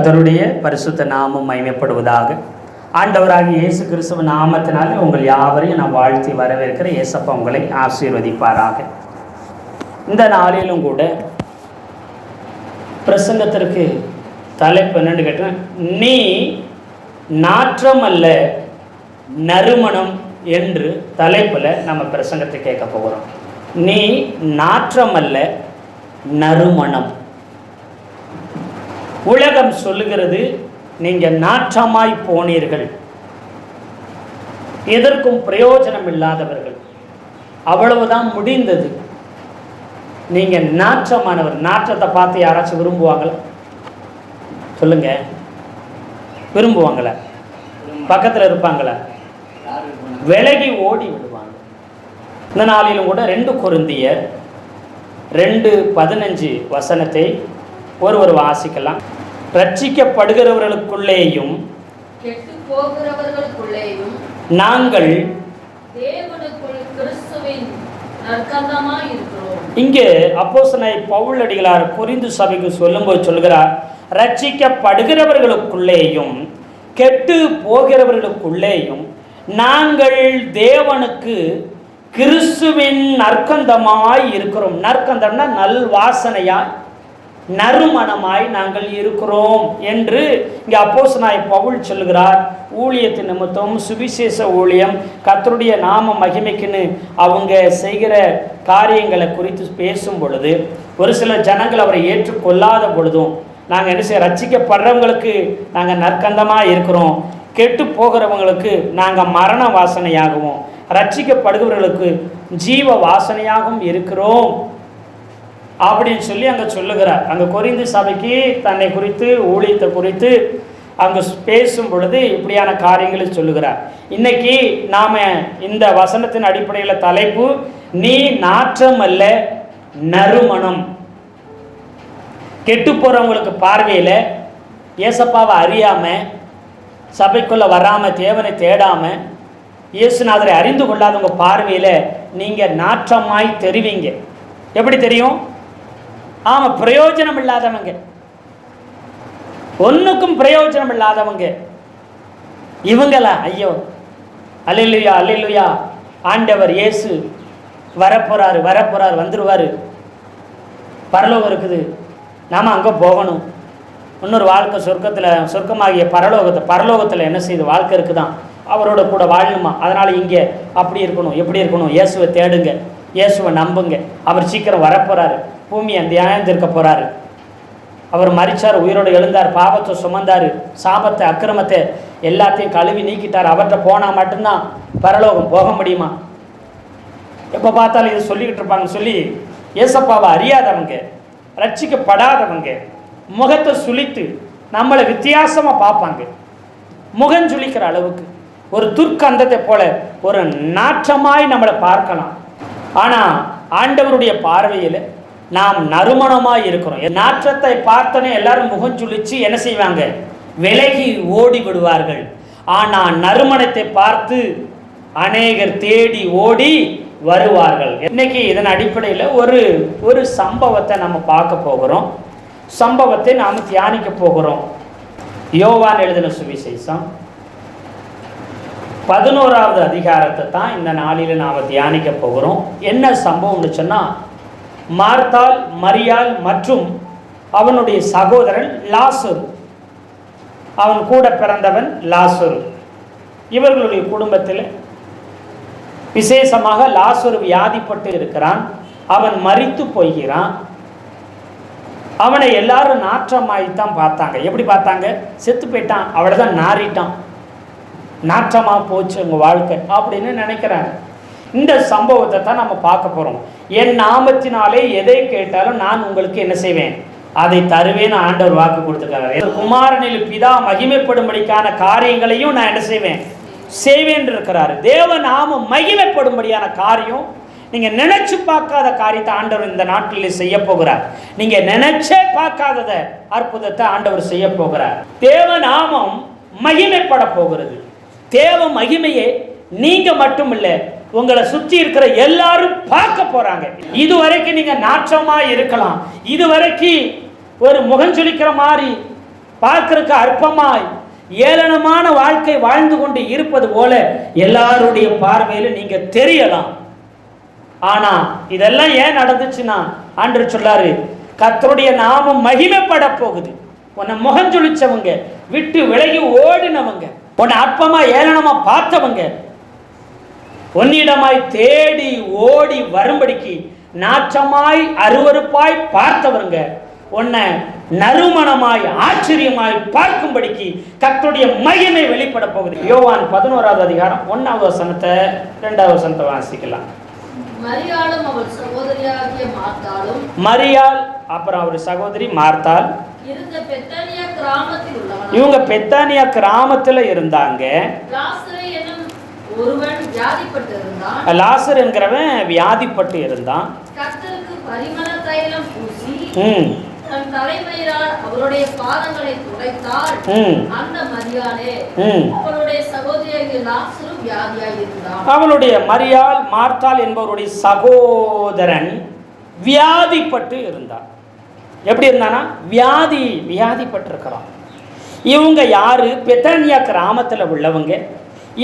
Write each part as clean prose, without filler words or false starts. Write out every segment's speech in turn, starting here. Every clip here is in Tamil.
கர்த்தருடைய பரிசுத்த நாமம் மகிமைப்படுவதாக. ஆண்டவராகிய இயேசு கிறிஸ்துவ நாமத்தினாலே உங்கள் யாவரையும் நான் வாழ்த்தி வரவேற்கிற இயேசப்பா உங்களை ஆசீர்வதிப்பாராக. இந்த நாளிலும் கூட பிரசங்கத்திற்கு தலைப்பு என்னன்னு கேட்டேன், நீ நாற்றம் அல்ல நறுமணம் என்று தலைப்பில் நம்ம பிரசங்கத்தை கேட்க போகிறோம். நீ நாற்றம் அல்ல நறுமணம். உலகம் சொல்லுகிறது நீங்கள் நாற்றமாய் போனீர்கள், எதற்கும் பிரயோஜனம் இல்லாதவர்கள், அவ்வளவுதான் முடிந்தது, நீங்கள் நாற்றமானவர். நாற்றத்தை பார்த்து யாராச்சும் விரும்புவாங்களா? சொல்லுங்க, விரும்புவாங்களா? பக்கத்தில் இருப்பாங்களா? விலகி ஓடி விடுவாங்க. இந்த நாளிலும் கூட 2 கொரிந்தியர் 2:15 வசனத்தை ஒருவர் வாசிக்கலாம். ரட்சிக்கப்படுகிறவர்களுக்குள்ளேயும் நாங்கள் இங்கே அப்போஸ்தலனாகிய பவுல் அடிகளார் கொரிந்து சபைக்கு சொல்லும்போது சொல்கிறார், ரட்சிக்கப்படுகிறவர்களுக்குள்ளேயும் கெட்டு போகிறவர்களுக்குள்ளேயும் நாங்கள் தேவனுக்கு கிறிஸ்துவின் நற்கந்தமாய் இருக்கிறோம். நற்கந்தம்னா நல் வாசனையாய் நறுமணமாய் நாங்கள் இருக்கிறோம் என்று இங்கே அப்போஸ்தலனாகிய பவுல் சொல்கிறார். ஊழியத்தின் நிமித்தம் சுவிசேஷ ஊழியம், கர்த்தருடைய நாம மகிமைக்குன்னு அவங்க செய்கிற காரியங்களை குறித்து பேசும் பொழுது ஒரு சில ஜனங்கள் அவரை ஏற்றுக்கொள்ளாத பொழுதும் நாங்கள் என்ன செய்ய, ரட்சிக்கப்படுறவங்களுக்கு நாங்கள் நற்கந்தமாக இருக்கிறோம், கெட்டு போகிறவங்களுக்கு நாங்கள் மரண வாசனையாகவும் ரட்சிக்கப்படுகிறவர்களுக்கு ஜீவ வாசனையாகவும் இருக்கிறோம் அப்படின்னு சொல்லி அங்கே சொல்லுகிறார். அங்கே கொரிந்து சபைக்கு தன்னை குறித்து ஊழியத்தை குறித்து அங்கே பேசும் பொழுது இப்படியான காரியங்களை சொல்லுகிறார். இன்னைக்கு நாம் இந்த வசனத்தின் அடிப்படையில் தலைப்பு, நீ நாற்றம் அல்ல நறுமணம். கெட்டு போகிறவங்களுக்கு பார்வையில் ஏசப்பாவை அறியாமல், சபைக்குள்ளே வராமல், தேவனை தேடாமல், இயேசுநாதரை அறிந்து கொள்ளாதவங்க பார்வையில் நீங்கள் நாற்றமாய் தெரிவிங்க. எப்படி தெரியும்? ஆமாம், பிரயோஜனம் இல்லாதவங்க, ஒன்றுக்கும் பிரயோஜனம் இல்லாதவங்க இவங்களா? ஐயோ, அல்லேலூயா அல்லேலூயா, ஆண்டவர் இயேசு வரப்போறாரு வந்துடுவார், பரலோகம் இருக்குது, நாம் அங்கே போகணும், இன்னொரு வாழ்க்கை சொர்க்கமாகிய பரலோகத்தில் என்ன செய்யுது, வாழ்க்கை இருக்குதான், அவரோட கூட வாழணுமா, அதனால் இங்கே அப்படி இருக்கணும் எப்படி இருக்கணும், இயேசுவை தேடுங்க, இயேசுவை நம்புங்க, அவர் சீக்கிரம் வரப்போறாரு, பூமியை தியானித்திருக்க போறாரு, அவர் மரிச்சார், உயிரோடு எழுந்தார், பாவத்தை சுமந்தார், சாபத்தை அக்கிரமத்தை எல்லாத்தையும் கழுவி நீக்கிட்டார், அவர்கிட்ட போனால் மட்டும்தான் பரலோகம் போக முடியுமா? எப்போ பார்த்தாலும் இது சொல்லிக்கிட்டு இருப்பாங்கன்னு சொல்லி ஏசப்பாவை அறியாதவங்க, ரட்சிக்கப்படாதவங்க முகத்தை சுளித்து நம்மளை வித்தியாசமாக பார்ப்பாங்க. முகம் சுளிக்கிற அளவுக்கு ஒரு துர்க்கந்தத்தை போல ஒரு நாற்றமாய் நம்மளை பார்க்கலாம். ஆனால் ஆண்டவருடைய பார்வையில் நாம் நறுமணமாக இருக்கிறோம். நாற்றத்தை பார்த்தோன்னே எல்லாரும் முகம் சுழிச்சு என்ன செய்வாங்க, விலகி ஓடி விடுவார்கள். ஆனால் நறுமணத்தை பார்த்து அநேகர் தேடி ஓடி வருவார்கள். இன்னைக்கு இதன் அடிப்படையில் ஒரு சம்பவத்தை நம்ம பார்க்க போகிறோம். சம்பவத்தை நாம் தியானிக்க போகிறோம். யோவான் எழுதின சுவிசேஷம் 11வது அதிகாரத்தை தான் இந்த நாளில் நாம் தியானிக்க போகிறோம். என்ன சம்பவம்னு சொன்னால், மார்த்தாள், மரியாள் மற்றும் அவனுடைய சகோதரன் லாசரு, அவன் கூட பிறந்தவன் லாசரு, இவர்களுடைய குடும்பத்தில் விசேஷமாக லாசரு வியாதிப்பட்டு இருக்கிறான். அவன் மரித்து போகிறான். அவனை எல்லாரும் நாற்றமாய்த்தான் பார்த்தாங்க. எப்படி பார்த்தாங்க? செத்து போயிட்டான், அவளை தான் நாறிட்டான், நாற்றமாக போச்சு உங்கள் வாழ்க்கை அப்படின்னு நினைக்கிறாங்க. இந்த சம்பவத்தை தான் நம்ம பார்க்க போகிறோம். என் நாமத்தினாலே எதை கேட்டாலும் நான் உங்களுக்கு என்ன செய்வேன், அதை தருவேன்னு ஆண்டவர் வாக்கு கொடுத்துருக்காரு. குமாரனில் பிதா மகிமைப்படும்படிக்கான காரியங்களையும் நான் என்ன செய்வேன் இருக்கிறாரு. தேவ நாமம் மகிமைப்படும்படியான காரியம், நீங்கள் நினைச்சு பார்க்காத காரியத்தை ஆண்டவர் இந்த நாட்டில் செய்ய போகிறார். நீங்கள் நினைச்சே பார்க்காதத அற்புதத்தை ஆண்டவர் செய்ய போகிறார். தேவ நாமம் மகிமைப்பட போகிறது. தேவ மகிமையை நீங்க மட்டும் இல்லை, உங்களை சுற்றி இருக்கிற எல்லாரும் பார்க்க போறாங்க. இதுவரைக்கும் நீங்க நாற்றமா இருக்கலாம், இதுவரைக்கும் ஒரு முகஞ்சொலிக்கிற மாதிரி பார்க்கறதுக்கு அற்பமாய் ஏளனமான வாழ்க்கை வாழ்ந்து கொண்டு இருப்பது போல எல்லாருடைய பார்வையில் நீங்க தெரியலாம். ஆனா இதெல்லாம் ஏன் நடந்துச்சுன்னா ஆண்டவர் சொல்லாரு, கர்த்தருடைய நாமம் மகிமைப்பட போகுது. உன்னை முகஞ்சொலிச்சவங்க, விட்டு விலகி ஓடினவங்க, உன்னை அற்பமா ஏளனமா பார்த்தவங்க, உன்னிடமாய் தேடி ஓடி வரும்படிக்கு நாற்றமாய் அருவருப்பாய் பார்த்தவங்க உன்னை நறுமணமாய் ஆச்சரியமாய் பார்க்கும்படிக்கு கர்த்தருடைய மகிமை வெளிப்பட போகுது. யோவான் 11வது அதிகாரம் 1வது வசனத்தை 2வது வசனத்தை வாசிக்கலாம். மரியாளும் அவள் சகோதரியாகிய மார்த்தாளும், மரியாள் அப்புறம் அவர் சகோதரி மார்த்தாள் இருந்த பெத்தானியா கிராமத்தில் உள்ளவர்கள், இவங்க பெத்தானியா கிராமத்துல இருந்தாங்க. லாசரு என்னும் ஒருவன் வியாதிப்பட்டு இருந்தான். லாசர் என்கிறவன் வியாதிப்பட்டு இருந்தான். கர்த்தருக்கு பரிமள தைலம் பூசி தன் தலைமயிரால் அவருடைய பாதங்களை துடைத்தாள். அந்த மரியாளே அவளுடைய சகோதரியாகிய லாசரு வியாதியாய் இருந்தான். அவளுடைய மரியாள் மார்த்தாள் என்பவருடைய சகோதரன் வியாதிப்பட்டு இருந்தான். எப்படி இருந்தானா? வியாதிப்பட்டு இருக்கிறான். இவங்க யாரு? பெத்தானியா கிராமத்தில் உள்ளவங்க.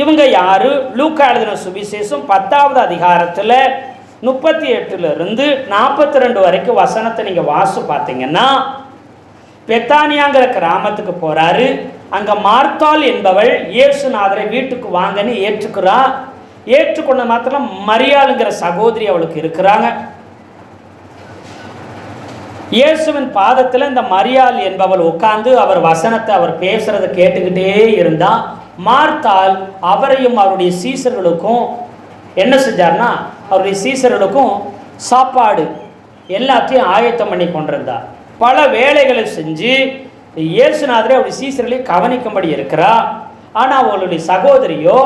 இவங்க யாரு? லூக்கா எழுதின சுவிசேஷம் 10வது அதிகாரத்தில் 38 42 வரைக்கும் வசனத்தை நீங்க வாசி பார்த்தீங்கன்னா, பெத்தானியாங்கிற கிராமத்துக்கு போறாரு. அங்க மார்த்தாள் என்பவள் இயேசுநாதரை வீட்டுக்கு வாங்கன்னு ஏற்றுக்கிறா. ஏற்றுக்கொண்ட மாத்திரம் மரியாளுங்கிற சகோதரி அவளுக்கு இருக்கிறாங்க. இயேசுவின் பாதத்தில் இந்த மரியாள் என்பவள் உட்கார்ந்து அவர் வசனத்தை அவர் பேசுறதை கேட்டுக்கிட்டே இருந்தா. மார்த்தாள் அவரையும் அவருடைய சீசர்களுக்கும் என்ன செஞ்சார்னா, அவருடைய சீசர்களுக்கும் சாப்பாடு எல்லாத்தையும் ஆயத்தம் பண்ணி கொண்டிருந்தார். பல வேலைகளை செஞ்சு இயேசுநாதரை அவருடைய சீசர்களை கவனிக்கும்படி இருக்கிறா. ஆனால் அவளுடைய சகோதரியோ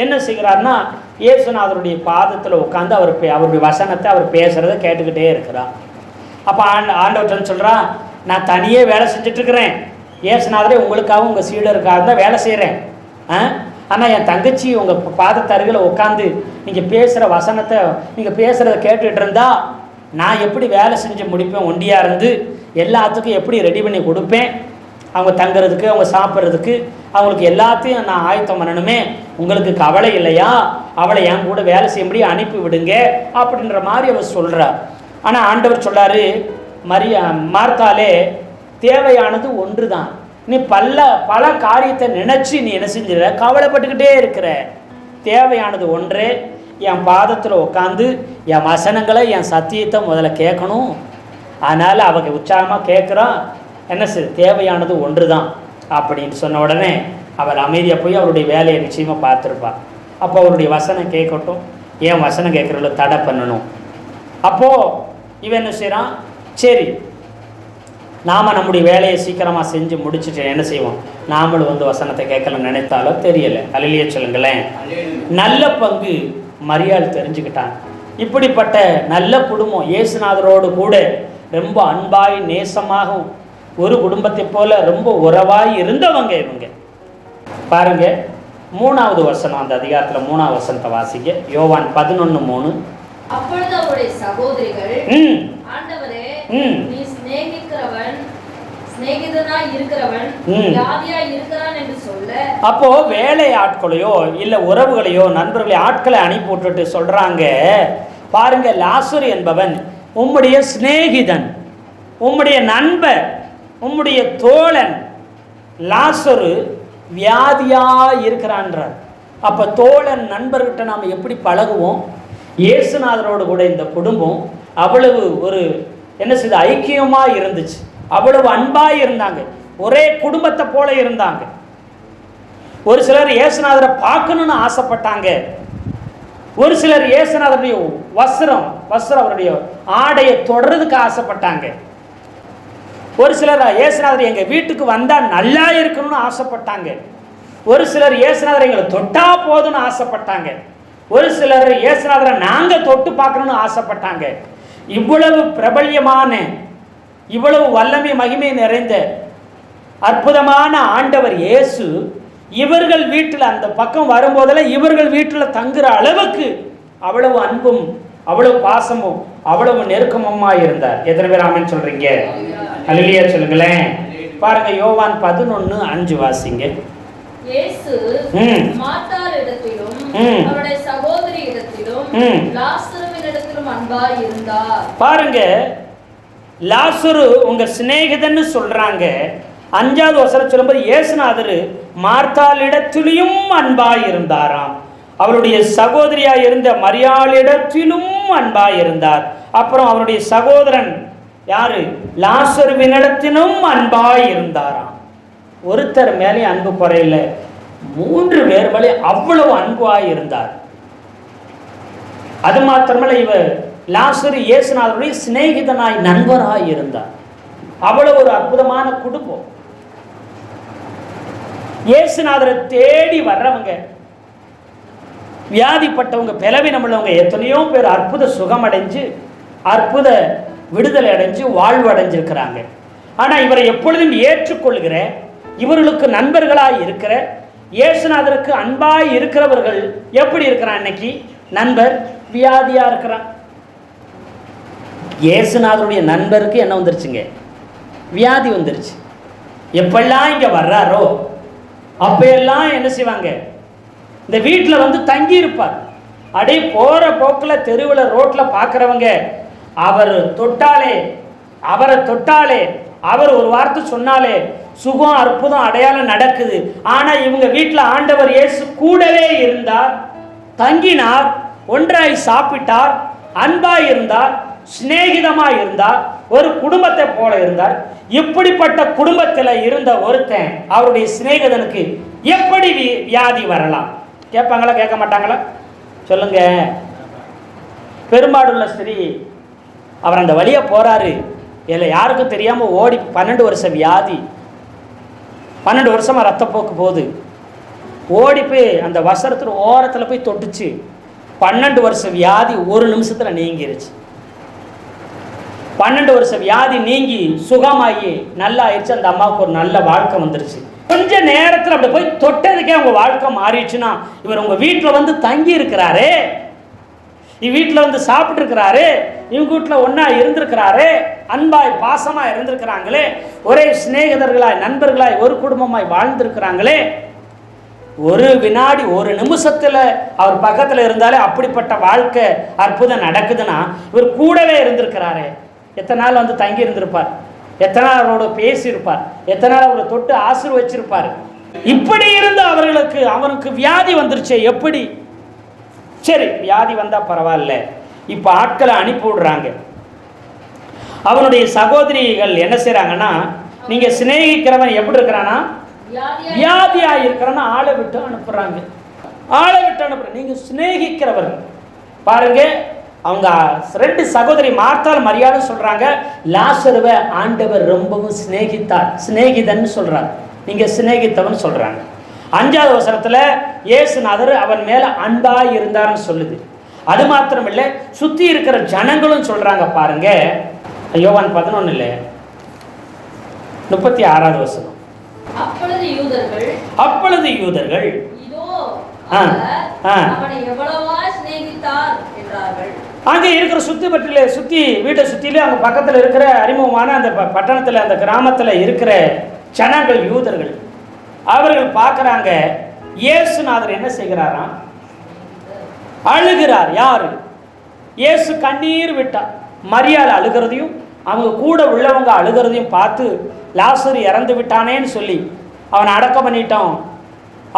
என்ன செய்கிறார்னா, இயேசுநாதருடைய பாதத்தில் உட்காந்து அவருடைய வசனத்தை அவர் பேசுகிறத கேட்டுக்கிட்டே இருக்கிறார். அப்போ ஆண்டவர்கிட்ட சொல்கிறா, நான் தனியே வேலை செஞ்சிட்ருக்கிறேன், இயேசுநாதரே உங்களுக்காகவும் உங்கள் சீடருக்காக தான் வேலை செய்கிறேன். ஆனால் என் தங்கச்சி உங்கள் பாதத்து அருகில் உட்காந்து நீங்கள் பேசுகிற வசனத்தை நீங்கள் பேசுகிறத கேட்டுட்டு இருந்தா நான் எப்படி வேலை செஞ்சு முடிப்பேன்? ஒண்டியாக இருந்து எல்லாத்துக்கும் எப்படி ரெடி பண்ணி கொடுப்பேன்? அவங்க தங்குறதுக்கு, அவங்க சாப்பிட்றதுக்கு, அவங்களுக்கு எல்லாத்தையும் நான் ஆயத்தம் பண்ணணுமே. உங்களுக்கு கவலை இல்லையா? அவளை என் கூட வேலை செய்யும்படி அனுப்பி விடுங்க அப்படின்ற மாதிரி அவர் சொல்கிறார். ஆனால் ஆண்டவர் சொல்லாரு, மார்த்தாலே தேவையானது ஒன்று தான். நீ பல காரியத்தை நினச்சி நீ என்ன செஞ்சிட கவலைப்பட்டுக்கிட்டே இருக்கிற. தேவையானது ஒன்றே, என் பாதத்தில் உட்காந்து என் வசனங்களை என் சத்தியத்தை முதல்ல கேட்கணும். அதனால் அவங்க உற்சாகமாக கேட்குறான். என்ன சார், தேவையானது ஒன்று தான் அப்படின்னு சொன்ன உடனே அவர் அமைதியாக போய் அவருடைய வேலையை நிச்சயமாக பார்த்துருப்பார். அப்போ அவருடைய வசனம் கேட்கட்டும், ஏன் வசனம் கேட்குறதுல தடை பண்ணணும். அப்போது இவன் என்ன செய்கிறான், சரி நாம் நம்முடைய வேலையை சீக்கிரமாக செஞ்சு முடிச்சுட்டு என்ன செய்வோம், நாமளும் வசனத்தை கேட்கலன்னு நினைத்தாலோ தெரியலை. அல்லேலூயா சொல்லுங்களேன். நல்ல பங்கு மரியாள் தெரிஞ்சுக்கிட்டான். இப்படிப்பட்ட நல்ல குடும்பம் இயேசுநாதரோடு கூட ரொம்ப அன்பாய் நேசமாகவும் ஒரு குடும்பத்தை போல ரொம்ப உறவாய் இருந்தவங்க இவங்க. பாருங்க 3வது வசனம், அந்த அதிகாரத்தில் 3வது வசனத்தை வாசிக்க. யோவான் 11:3. அப்பொழுது அவருடைய சகோதரிகள், ஆண்டவரே, நீ சிநேகிதனாய் இருக்கிறவன் வியாதியாய் இருக்கிறான் என்று சொல்ல. அப்போ வேலை ஆட்களையோ இல்ல உறவுகளையோ நண்பர்களையோ ஆட்களை அனுப்பி விட்டுட்டு சொல்றாங்க, பாருங்க, லாசரு என்பவன் உம்முடைய சிநேகிதன், உம்முடைய நண்பர், உம்முடைய தோழன் லாசரு வியாதியா இருக்கிறான்றார். அப்ப தோழன் நண்பர்கிட்ட நாம் எப்படி பழகுவோம்? இயேசுநாதரோடு கூட இந்த குடும்பம் அவ்வளவு ஒரு என்ன செய்த ஐக்கியமாக இருந்துச்சு, அவ்வளவு அன்பாக இருந்தாங்க, ஒரே குடும்பத்தை போல இருந்தாங்க. ஒரு சிலர் இயேசுநாதரை பார்க்கணும்னு ஆசைப்பட்டாங்க. ஒரு சிலர் இயேசுநாதருடைய வஸ்திரம் அவருடைய ஆடையை தொடர்றதுக்கு ஆசைப்பட்டாங்க. ஒரு சிலர் இயேசுநாதர் எங்கள் வீட்டுக்கு வந்தால் நல்லா இருக்கணும்னு ஆசைப்பட்டாங்க. ஒரு சிலர் இயேசுநாதர் எங்களை தொட்டா போதும்னு ஆசைப்பட்டாங்க. ஒரு சிலர் இயேசுநாதரை நாங்கள் தொட்டு பார்க்கணும்னு ஆசைப்பட்டாங்க. இவ்வளவு பிரபல்யமான, இவ்வளவு வல்லமை மகிமை நிறைந்த அற்புதமான ஆண்டவர் இயேசு இவர்கள் வீட்டில் அந்த பக்கம் வரும்போதெல்லாம் இவர்கள் வீட்டில் தங்குற அளவுக்கு அவ்வளவு அன்பும் அவ்வளவு பாசமும் அவ்வளவு நெருக்கமுமா இருந்தார். எத்தனை பேர் ஆமென் சொல்றீங்க? அல்லேலூயா சொல்லுங்களேன். பாருங்க, யோவான் 11:5 வாசிங்க. இயேசு மார்த்தாளிடத்திலும் அவருடைய சகோதரியிடத்திலும் லாசருவினிடத்திலும் அன்பாய் இருந்தார். பாருங்க, லாசரு உங்க சிநேகிதன்னு சொல்றாங்க. 5வது வசனம் சொல்லும்போது இயேசுநாதர் மார்த்தாளிடத்திலும் அன்பாய் இருந்தாராம். அவருடைய சகோதரியாய் இருந்த மரியாளிடத்திலும் அன்பாய் இருந்தார். அப்புறம் அவருடைய சகோதரன் யாரு, லாசருவினிடத்திலும் அன்பாய் இருந்தாராம். ஒருத்தர் மேலே அன்பு குறையில, 3 பேர் மேலே அவ்வளவு அன்பாய் இருந்தார். அது மாத்திரமல்ல, இவர் லாசரு இயேசுநாதருடைய சிநேகிதனாய் நண்பராய் இருந்தார். அவ்வளவு ஒரு அற்புதமான குடும்பம். இயேசுநாதரை தேடி வர்றவங்க, வியாதிப்பட்டவங்க, பலவீனம் உள்ளவங்க எத்தனையோ பேர் அற்புத சுகம் அடைஞ்சு, அற்புத விடுதலை அடைஞ்சு, வாழ்வு அடைஞ்சிருக்கிறாங்க. ஆனால் இவரை எப்பொழுதும் ஏற்றுக்கொள்கிற, இவர்களுக்கு நண்பர்களாய் இருக்கிற, இயேசுநாதருக்கு அன்பாய் இருக்கிறவர்கள் எப்படி இருக்கிறான்? இன்னைக்கு நண்பர் வியாதியா இருக்கிறான். இயேசுநாதருடைய நண்பருக்கு என்ன வந்துருச்சுங்க? வியாதி வந்துருச்சு. எப்பெல்லாம் இங்க வர்றாரோ அப்பெல்லாம் என்ன செய்வாங்க? இந்த வீட்டில் வந்து தங்கி இருப்பார். அப்படியே போற போக்கில் தெருவில் ரோட்டில் பார்க்குறவங்க அவரை தொட்டாலே அவர் ஒரு வார்த்தை சொன்னாலே சுகம், அற்புதம், அடையாளம் நடக்குது. ஆனால் இவங்க வீட்டில் ஆண்டவர் இயேசு கூடவே இருந்தார், தங்கினார், ஒன்றாய் சாப்பிட்டார், அன்பாய் இருந்தார், சிநேகிதமாய் இருந்தார், ஒரு குடும்பத்தை போல இருந்தார். இப்படிப்பட்ட குடும்பத்தில் இருந்த ஒருத்தன் அவருடைய சிநேகிதனுக்கு எப்படி வியாதி வரலாம்? கேட்பாங்களா, கேட்க மாட்டாங்களா? சொல்லுங்க. பெரும்பாடுள்ள ஸ்திரீ, அவர் அந்த வழியா போறாரு, இதில் யாருக்கும் தெரியாமல் ஓடி 12 வருஷம் வியாதி, 12 வருஷமா ரத்தப்போக்கு போகுது, ஓடி போய் அந்த வசரத்தில் ஓரத்தில் போய் தொட்டுச்சு. 12 வருஷம் வியாதி 1 நிமிஷத்தில் நீங்கிருச்சு. 12 வருஷம் வியாதி நீங்கி சுகமாகி நல்லா ஆயிடுச்சு. அந்த அம்மாவுக்கு ஒரு நல்ல வாழ்க்கை வந்துருச்சு. கொஞ்ச நேரத்தில் அப்படி போய் தொட்டதுக்கே அவங்க வாழ்க்கை மாறிடுச்சுன்னா, இவர் உங்க வீட்டில் வந்து தங்கி இருக்கிறாரு, வீட்டில் வந்து சாப்பிட்டு இருக்கிறாரு, இவங்க வீட்டில் ஒன்றா இருந்திருக்கிறாரு, அன்பாய் பாசமாக இருந்திருக்கிறாங்களே, ஒரே சிநேகிதர்களாய் நண்பர்களாய் ஒரு குடும்பமாய் வாழ்ந்திருக்கிறாங்களே, ஒரு வினாடி 1 நிமிஷத்தில் அவர் பக்கத்தில் இருந்தாலே அப்படிப்பட்ட வாழ்க்கை அற்புதம் நடக்குதுன்னா, இவர் கூடவே இருந்திருக்கிறாரு. எத்தனை நாள் வந்து தங்கி இருந்திருப்பார், எத்தனை நாள் அவரோட பேசியிருப்பார், எத்தனை நாள் அவரை தொட்டு ஆசீர்வச்சிருப்பார். இப்படி இருந்து அவனுக்கு வியாதி வந்துருச்சு. எப்படி? சரி, வியாதி வந்தா பரவாயில்ல. இப்ப ஆட்களை அனுப்பி விடுறாங்க. அவனுடைய சகோதரிகள் என்ன செய்யறாங்கன்னா, நீங்க சிநேகிக்கிறவன் எப்படி இருக்கிறானா, வியாதியா இருக்கிறான்னா ஆளை விட்டு அனுப்புறாங்க. நீங்க சிநேகிக்கிறவர்கள் பாருங்க. அவங்க 2 சகோதரி மார்த்தாள் மரியாதை சொல்றாங்க, லாசருவை ஆண்டவர் ரொம்பவும் சிநேகிதன்னு சொல்றாங்க, நீங்க சிநேகித்தவன் சொல்றாங்க. 5வது வசனத்துல இயேசுநாதர் அவன் மேல அன்பாய் இருந்தார்னு சொல்லுது. அது மாத்திரம் இல்லை, சுத்தி இருக்கிற ஜனங்களும் சொல்றாங்க. பாருங்க, யோவான் 11:36 வசனம். அப்பொழுது யூதர்கள் அங்கே இருக்கிற சுத்தி வீட்டை சுற்றிலே அங்கே பக்கத்தில் இருக்கிற அறிமுகமான அந்த பட்டணத்தில், அந்த கிராமத்தில் இருக்கிற ஜனங்கள், யூதர்கள், அவர்கள் பார்க்குறாங்க இயேசுநாதர் என்ன செய்கிறாராம், அழுகிறார். யாரு? இயேசு கண்ணீர் விட்டார். மரியாதை அழுகிறதையும் அவங்க கூட உள்ளவங்க அழுகிறதையும் பார்த்து, லாசரு இறந்து விட்டானேன்னு சொல்லி அவனை அடக்கம் பண்ணிட்டான்,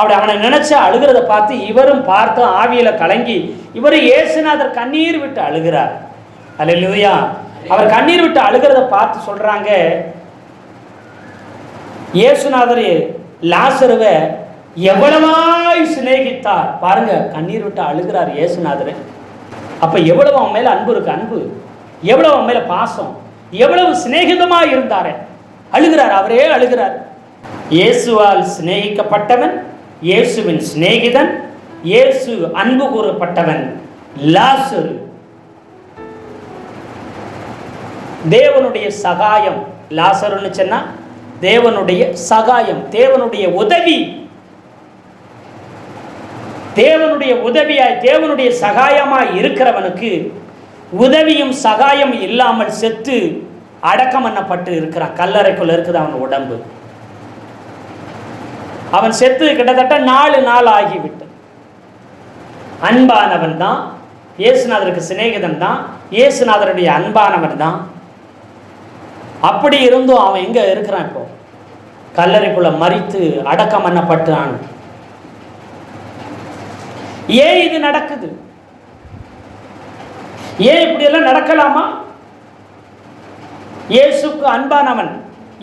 அவனை நினைச்சு அழுகிறத பார்த்து இவரும் பார்த்து ஆவியில கலங்கி இவர் இயேசுநாதர் கண்ணீர் விட்டு அழுகிறார். அல்லேலூயா. அவர் கண்ணீர் விட்டு அழுகிறத பார்த்து சொல்றாங்க, இயேசுநாதர் லாசருவை எவ்வளவாய் சிநேகித்தார். பாருங்க, கண்ணீர் விட்டு அழுகிறார் இயேசுநாதர். அப்ப எவ்வளவு அவன் மேல அன்பு இருக்கு, அன்பு எவ்வளவு அவன் மேல பாசம், எவ்வளவு சிநேகிதமா இருந்தாரு. அழுகிறார், அவரே அழுகிறார். இயேசுவால் சிநேகிக்கப்பட்டவன், இயேசுவின் சிநேகிதன், இயேசு அன்பு கூறப்பட்டவன் லாசரு. தேவனுடைய சகாயம். லாசருன்னு சொன்னா தேவனுடைய சகாயம், தேவனுடைய உதவி. தேவனுடைய உதவியாய், தேவனுடைய சகாயமாய் இருக்கிறவனுக்கு உதவியும் சகாயம் இல்லாமல் செத்து அடக்கம் பண்ணப்பட்டு இருக்கிறான். கல்லறைக்குள்ள இருக்குது அவன் உடம்பு. அவன் செத்து கிட்டத்தட்ட 4 நாள் ஆகிவிட்டு. அன்பானவன் தான், இயேசுநாதருக்கு சிநேகிதன் தான், இயேசுநாதருடைய அன்பானவன் தான். அப்படி இருந்தும் அவன் எங்க இருக்கிறான்? இப்போ கல்லறைக்குள்ள மரித்து அடக்கம் பண்ணப்பட்டான். ஏன் இது நடக்குது? ஏன் இப்படியெல்லாம் நடக்கலாமா? இயேசுக்கு அன்பானவன்,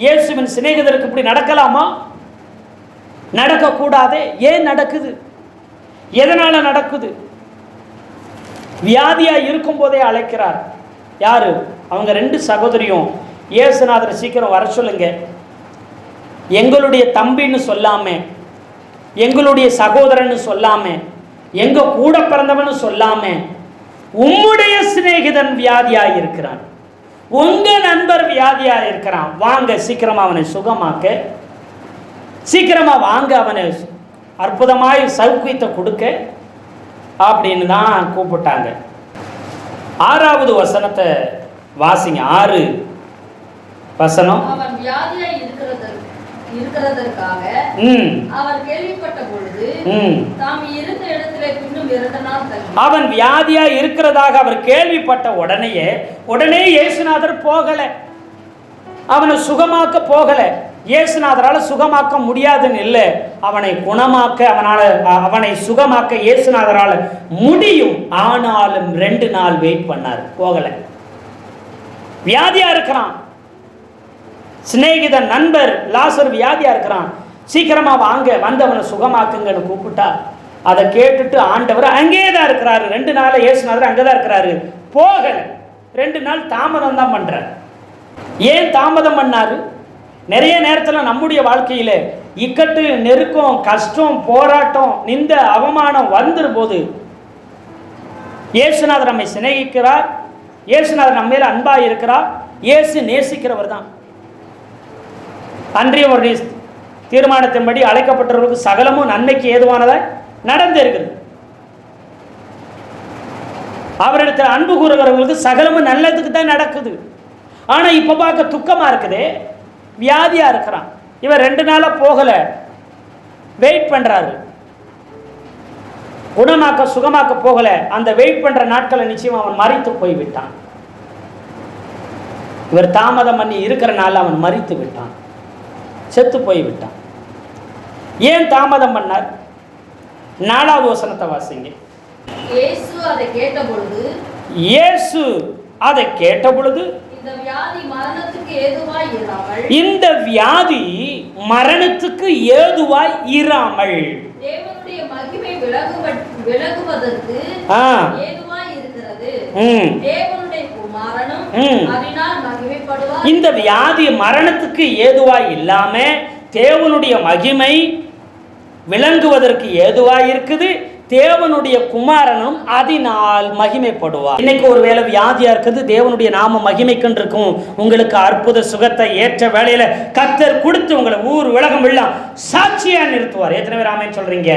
இயேசுவின் சிநேகிதருக்கு இப்படி நடக்கலாமா? நடக்கக்கூடாதே. ஏன் நடக்குது? எதனால நடக்குது? வியாதியா இருக்கும் போதே அழைக்கிறார். யாரு? அவங்க 2 சகோதரியும், இயேசுநாதர் சீக்கிரம் வர சொல்லுங்க, எங்களுடைய தம்பின்னு சொல்லாம, எங்களுடைய சகோதரன்னு சொல்லாம, எங்க கூட பிறந்தவன்னு சொல்லாம, உம்முடைய சிநேகிதன் வியாதியா இருக்கிறான், உங்க நண்பர் வியாதியா இருக்கிறான், வாங்க சீக்கிரமா அவனை சுகமாக்க, சீக்கிரமா வாங்க அவனை அற்புதமாய் சௌக்கியத்தை கொடுக்க அப்படின்னு தான் கூப்பிட்டாங்க. 6வது வசனத்தை வாசிங்க. 6 வசனம். அவன் வியாதியாய் இருக்கிறதற்காக அவர் கேள்விப்பட்ட பொழுது தாம் இருந்த இடத்திலே பின்னும் 2 நாள் தங்கி. அவன் வியாதியா இருக்கிறதாக அவர் கேள்விப்பட்ட உடனே இயேசுநாதர் போகல, அவனை சுகமாக்க போகல. இயேசுநாதரால சுகமாக்க முடியாதுன்னு இல்லை, அவனை குணமாக்க அவனை சுகமாக்க இயேசுநாதரால முடியும். ஆனாலும் 2 நாள் வெயிட் பண்ணார், போகல. வியாதியா இருக்கிறான், சிநேகிதன் நண்பர் லாசர் வியாதியா இருக்கிறான், சீக்கிரமா வாங்க வந்து அவனை சுகமாக்குங்கன்னு கூப்பிட்டா, அதை கேட்டுட்டு ஆண்டவர் அங்கேயே தான் இருக்கிறாரு. 2 நாள் இயேசுநாதர் அங்கேதான் இருக்கிறாரு, போகல. 2 நாள் தாமதம் தான் பண்றார். ஏன் தாமதம் பண்ணாரு? நிறைய நேரத்தில் நம்முடைய வாழ்க்கையில இக்கட்டு, நெருக்கம், கஷ்டம், போராட்டம், நிந்த, அவமானம் வந்துடும் போது இயேசுநாதர் நம்மை சிநேகிக்கிறார், இயேசுநாதர் நம்ம மேல அன்பா இருக்கிறார், இயேசு நேசிக்கிறவர் தான். அன்றைய அவருடைய தீர்மானத்தின்படி அழைக்கப்பட்டவர்களுக்கு சகலமும் நன்மைக்கு ஏதுவானதாய் நடந்து இருக்கிறது. அவரிடத்தில் அன்பு கூறுகிறவர்களுக்கு சகலமும் நல்லதுக்கு தான் நடக்குது. ஆனா இப்ப பார்க்க துக்கமா இருக்குது, வியாதியா இருக்கிறான். இவன் 2 நாளா போகல, வெயிட் பண்றாரு, குணமாக்க சுகமாக்க போகல. அந்த வெயிட் பண்ற நாட்களை நிச்சயம் அவன் மரித்து போய்விட்டான். இவர் தாமதம் பண்ணி இருக்கிறனால அவன் மரித்து விட்டான், செத்து போய்விட்டான். ஏன் தாமதம் பண்ணார்? 4வது வசனத்தை வாசிங்க. இயேசு அதை கேட்டபொழுது இந்த வியாதி மரணத்துக்கு ஏதுவாய் இராமல் தேவனுடைய மகிமை விளங்குவதற்கு ஏதுவாய் இருக்கிறது. தேவனுடைய குமாரனும் அதனால் மகிமைப்படுவார். இந்த வியாதி மரணத்துக்கு ஏதுவாய் இல்லாம தேவனுடைய மகிமை விளங்குவதற்கு ஏதுவாய் இருக்குது. தேவனுடைய குமாரனும் அதனால் மகிமைப்படுவார். இன்னைக்கு ஒரு வேளை வியாதியா இருக்குது, தேவனுடைய நாம மகிமைக்குன்னு இருக்கும். உங்களுக்கு அற்புத சுகத்தை ஏற்ற வேளையில கர்த்தர் கொடுத்து உங்களை ஊர் உலகம் எல்லாம் சாட்சியா நிறுத்துவார். எத்தனை பேர் ஆமென் சொல்றீங்க?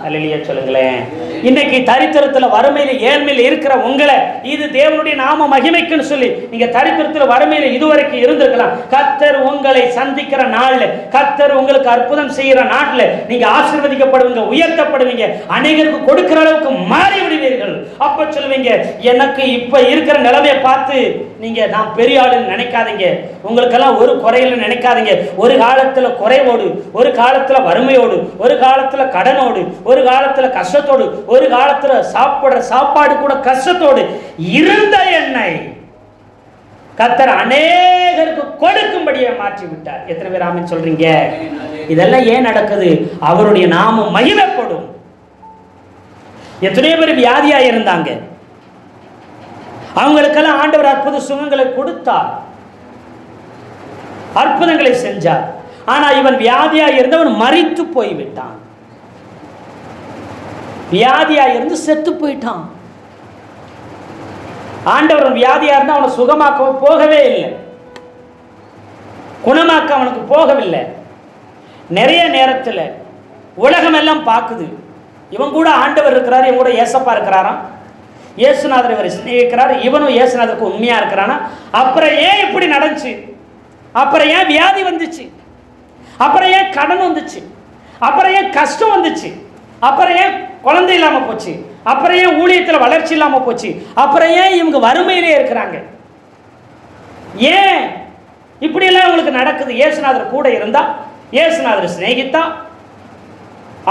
அல்லேலூயா சொல்லுங்களேன். இன்னைக்கு தரித்திரத்துல, வறுமையில, ஏழ்மையில இருக்கிற உங்களை இது தேவனுடைய நாம மகிமைக்குன்னு சொல்லி நீங்க தரித்திரத்துல, வறுமையில இதுவரைக்கும் இருந்திருக்கலாம். கர்த்தர் உங்களை சந்திக்கிற நாள்ல, கர்த்தர் உங்களுக்கு அற்புதம் செய்யற நாட்டுல நீங்க ஆசீர்வதிக்கப்படுவீங்க, உயர்த்தப்படுவீங்க, அநேகருக்கு கொடுக்கிற அளவுக்கு மாறி விடுவீர்கள். அப்ப சொல்லுவீங்க, எனக்கு இப்ப இருக்கிற நிலைமையை பார்த்து நீங்க நான் பெரிய ஆளுன்னு நினைக்காதீங்க, உங்களுக்கெல்லாம் ஒரு குறையில நினைக்காதீங்க. ஒரு காலத்துல குறைவோடு, ஒரு காலத்துல வறுமையோடு, ஒரு காலத்துல கடனோடு, ஒரு காலத்துல கஷ்டத்தோடு, ஒரு காலத்துல சாப்பிடுற சாப்பாடு கூட கஷ்டத்தோடு இருந்த என்னை கர்த்தர் அநேகருக்கு கொடுக்கும்படியே மாற்றி விட்டார். எத்தனை பேர் ஆமென் சொல்றீங்க? இதெல்லாம் ஏன் நடக்குது? அவருடைய நாமம் மகிமைப்படும். எத்தனை பேர் வியாதியா இருந்தாங்க, அவங்களுக்கெல்லாம் ஆண்டவர் அற்புத சுகங்களை கொடுத்தார், அற்புதங்களை செஞ்சார். ஆனா இவன் வியாதியா இருந்தவன் மரித்து போய்விட்டான், வியாதியா இருந்து செத்து போயிட்டான். ஆண்டவர் வியாதியா இருந்தா அவனை சுகமாக்க போகவே இல்லை, குணமாக்க அவனுக்கு போகவில்லை. நிறைய நேரத்தில் உலகம் எல்லாம் பார்க்குது, இவன் கூட ஆண்டவர் இருக்கிறாரு, இவன் கூட ஏசப்பா இருக்கிறாராம், இயேசுநாதர் இவர் சிநேகிக்கிறார், இவனும் இயேசுநாதருக்கு உண்மையா இருக்கிறானா? அப்புறம் ஏன் இப்படி நடந்துச்சு? அப்புறம் ஏன் வியாதி வந்துச்சு? அப்புறம் ஏன் கடன் வந்துச்சு? அப்புறம் ஏன் கஷ்டம் வந்துச்சு? அப்புறம் ஏன் குழந்தை இல்லாம போச்சு? அப்புறம் ஏன் ஊழியத்தில் வளர்ச்சி இல்லாம போச்சு? அப்புறம் ஏன் இவங்க வறுமையிலே இருக்கிறாங்க? ஏன் இப்படியெல்லாம் உங்களுக்கு நடக்குது? இயேசுநாதர் கூட இருந்தா, இயேசுநாதர் சிநேகித்தா,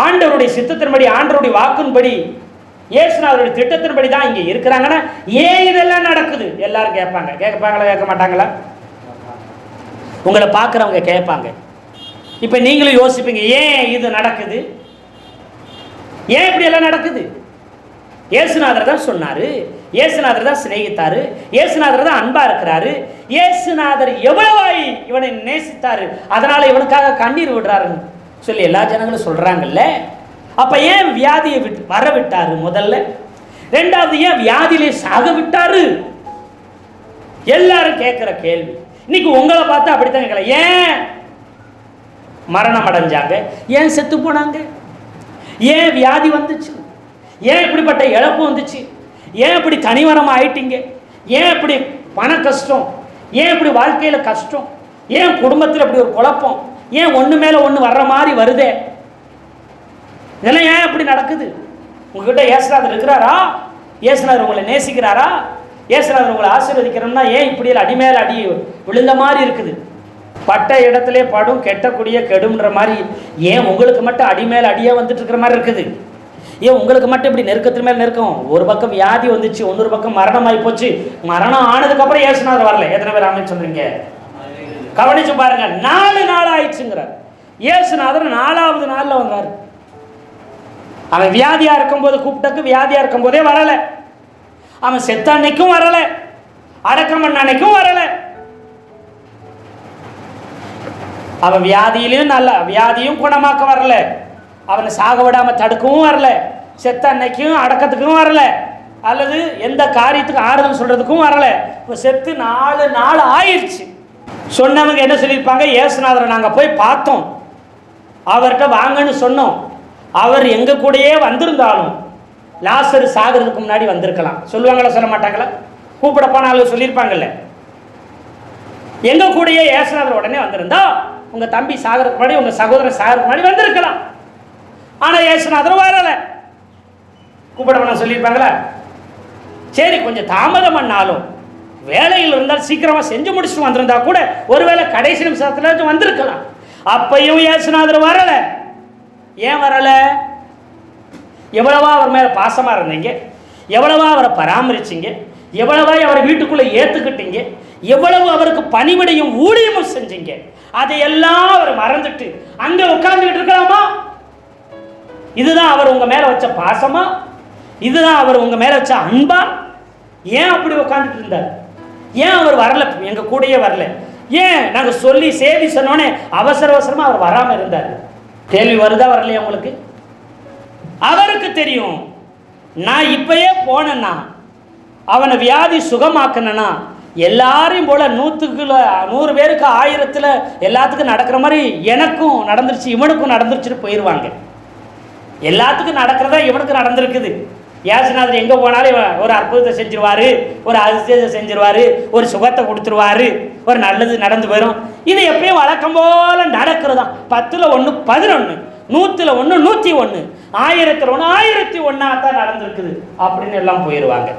ஆண்டவருடைய சித்தத்தின்படி, ஆண்டவருடைய வாக்கின்படி, இயேசுநாதருடைய திட்டத்தின்படி தான் இங்கே இருக்கிறாங்கன்னா ஏன் இதெல்லாம் நடக்குது? எல்லாரும் கேட்பாங்க. கேட்பாங்களா? கேட்க மாட்டாங்களா? உங்களை பார்க்குறவங்க கேட்பாங்க. இப்போ நீங்களும் யோசிப்பீங்க, ஏன் இது நடக்குது? ஏன் இப்படி எல்லாம் நடக்குது? இயேசுநாதர் தான் சொன்னாரு, இயேசுநாதர் தான் சிநேகித்தாரு, இயேசுநாதர் தான் அன்பா இருக்கிறாரு, இயேசுநாதர் எவ்வளவாய் இவனை நேசித்தாரு, அதனால இவனுக்காக கண்ணீர் விடுறாருன்னு சொல்லி எல்லா ஜனங்களும் சொல்றாங்கல்ல. அப்ப ஏன் வியாதியை வர விட்டாரு? முதல்ல. ரெண்டாவது, ஏன் வியாதியிலே சாக விட்டாரு? எல்லாரும் கேட்கிற கேள்வி. இன்னைக்கு உங்களை பார்த்தா அப்படித்தான் கேட்கல. ஏன் மரணம் அடைஞ்சாங்க? ஏன் செத்து போனாங்க? ஏன் வியாதி வந்துச்சு? ஏன் இப்படிப்பட்ட இழப்பு வந்துச்சு? ஏன் இப்படி தனிவரம் ஆயிட்டீங்க? ஏன் இப்படி பண கஷ்டம்? ஏன் இப்படி வாழ்க்கையில் கஷ்டம்? ஏன் குடும்பத்தில் இப்படி ஒரு குழப்பம்? ஏன் ஒன்று மேலே ஒன்று வர்ற மாதிரி வருதே? இதெல்லாம் ஏன் இப்படி நடக்குது? உங்ககிட்ட இயேசுநாதர் இருக்கிறாரா? இயேசுநாதர் உங்களை நேசிக்கிறாரா? இயேசுநாதர் உங்களை ஆசீர்வதிக்கிறோம்னா ஏன் இப்படியெல்லாம் அடிமேல் அடி விழுந்த மாதிரி இருக்குது? பட்ட இடத்துல படும் கெட்டக்கூடிய கெடும்ன்ற மாதிரி ஏன் உங்களுக்கு மட்டும் அடிமேல் அடியே வந்துட்டு இருக்கிற மாதிரி இருக்குது? ஏன் உங்களுக்கு மட்டும் இப்படி நெருக்கத்து மேல் நெருக்கம்? ஒரு பக்கம் வியாதி வந்துச்சு, இன்னொரு பக்கம் மரணம் ஆகி போச்சு. மரணம் ஆனதுக்கு அப்புறம் இயேசுநாதர் வரல. எத்தனை பேர் ஆமென் சொல்றீங்க? கவனிச்சு பாருங்க. 4 நாள் ஆயிடுச்சுங்கிறார். இயேசுநாதர் 4வது நாள்ல வந்தார். அவன் வியாதியா இருக்கும்போது கூப்பிட்டக்கு வியாதியா இருக்கும் போதே வரல. அவன் செத்த அன்னைக்கும் வரல, அடக்கம் பண்ண அன்னைக்கும் வரல. அவன் வியாதியிலையும் நல்ல வியாதியும் குணமாக்க வரல, அவனை சாக விடாம தடுக்கவும் வரல, செத்த அன்னைக்கும் அடக்கத்துக்கும் வரல, அல்லது எந்த காரியத்துக்கு ஆறுதல் சொல்றதுக்கும் வரல. இப்போ செத்து 4 நாள் ஆயிடுச்சு. சொன்னவங்க என்ன சொல்லியிருப்பாங்க? இயேசுநாதரை நாங்கள் போய் பார்த்தோம், அவர்கிட்ட வாங்கன்னு சொன்னோம், அவர் எங்க கூடயே வந்திருந்தாலும் லாசரு சாகிறதுக்கு முன்னாடி வந்திருக்கலாம். சொல்லுவாங்களா? சொல்ல மாட்டாங்களா? கூப்பிட போனாலும் சொல்லியிருப்பாங்கல்ல. எங்க கூடயே இயேசுநாதர் உடனே வந்திருந்தா உங்க தம்பி சாகிறதுக்கு முன்னாடி, உங்க சகோதரன் சாகிறதுக்கு முன்னாடி வந்திருக்கலாம். ஆனா இயேசுநாதர் வரல. கூப்பிட போனா சொல்லியிருப்பாங்களா? சரி, கொஞ்சம் தாமதம் பண்ணாலும் வேலையில் இருந்தால் சீக்கிரமா செஞ்சு முடிச்சுட்டு வந்திருந்தா கூட ஒருவேளை கடைசி நிமிஷத்துல வந்திருக்கலாம். அப்பையும் இயேசுநாதர் வரல. ஏன் வரல? எவ்வளவா அவர் மேல பாசமா இருந்தீங்க, எவ்வளவா அவரை பராமரிச்சீங்க, எவ்வளவா அவரை வீட்டுக்குள்ள ஏத்துக்கிட்டீங்க, எவ்வளவு அவருக்கு பணிவிடையும் ஊழியமும் செஞ்சீங்க, அதையெல்லாம் அவர் மறந்துட்டு அங்க உட்கார்ந்துகிட்டு இருக்கலாமா? இதுதான் அவர் உங்க மேல வச்ச பாசமா? இதுதான் அவர் உங்க மேல வச்ச அன்பா? ஏன் அப்படி உட்கார்ந்துட்டு இருந்தார்? ஏன் அவர் வரல? எங்க கூடயே வரல. ஏன் நாங்க சொல்லி செய்தி சொன்னோன்னே அவசர அவசரமா அவர் வராம இருந்தார்? கேள்வி வருதா வரலையா உங்களுக்கு? அவருக்கு தெரியும், நான் இப்பயே போனேன்னா அவனை வியாதி சுகமாக்கணும்னா எல்லாரையும் போல 100 பேருக்கு 1000ல் எல்லாத்துக்கும் நடக்கிற மாதிரி எனக்கும் நடந்துருச்சு, இவனுக்கும் நடந்துருச்சுன்னு போயிடுவாங்க. எல்லாத்துக்கும் நடக்கிறதா இவனுக்கு நடந்திருக்குது. இயேசுநாதர் எங்கே போனாலும் ஒரு அற்புதத்தை செஞ்சிருவாரு, ஒரு அதிசயத்தை செஞ்சிருவாரு, ஒரு சுகத்தை கொடுத்துருவாரு, ஒரு நல்லது நடந்து போயிடும். இது எப்பயும் வழக்கம் போல நடக்கிறதா. 10ல் 1 11, 100ல் 1 101, 1000ல் 1 1001 தான் நடந்திருக்குது அப்படின்னு எல்லாம் போயிடுவாங்க.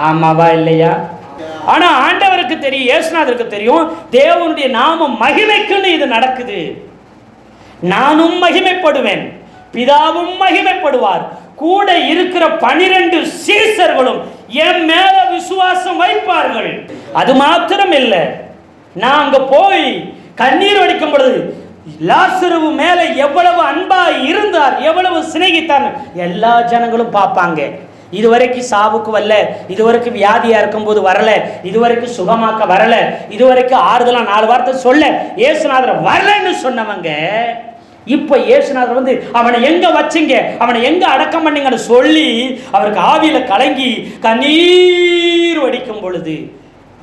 ஆமாவா இல்லையா? ஆனா ஆண்டவருக்கு தெரியும், இயேசுநாதருக்கு தெரியும், தேவனுடைய நாமம் மகிமைக்குன்னு இது நடக்குது. நானும் மகிமைப்படுவேன், பிதாவும் மகிமைப்படுவார், கூட இருக்கிற 12 சீசர்களும் என் மேல விசுவாசம் வைப்பார்கள். அது மாத்திரம் இல்லை, நான் அங்க போய் கண்ணீர் வடிக்கும் பொழுது லாசரு மேல எவ்வளவு அன்பா இருந்தார், எவ்வளவு சிநேகித்தார் எல்லா ஜனங்களும் பார்ப்பாங்க. இதுவரைக்கும் சாவுக்கு வரல, இதுவரைக்கும் வியாதியா இருக்கும்போது வரல, இதுவரைக்கும் சுகமாக்க வரல, இதுவரைக்கும் ஆறுதலா 4 வார்த்தை சொல்ல இயேசுநாதர் வரலன்னு சொன்னவங்க இப்ப இயேசுநாதர் வந்து அவனை எங்க வச்சிங்க, அவனை எங்க அடக்கம் பண்ணீங்கன்னு சொல்லி அவருக்கு ஆவியில கலங்கி கண்ணீர் வடிக்கும் பொழுது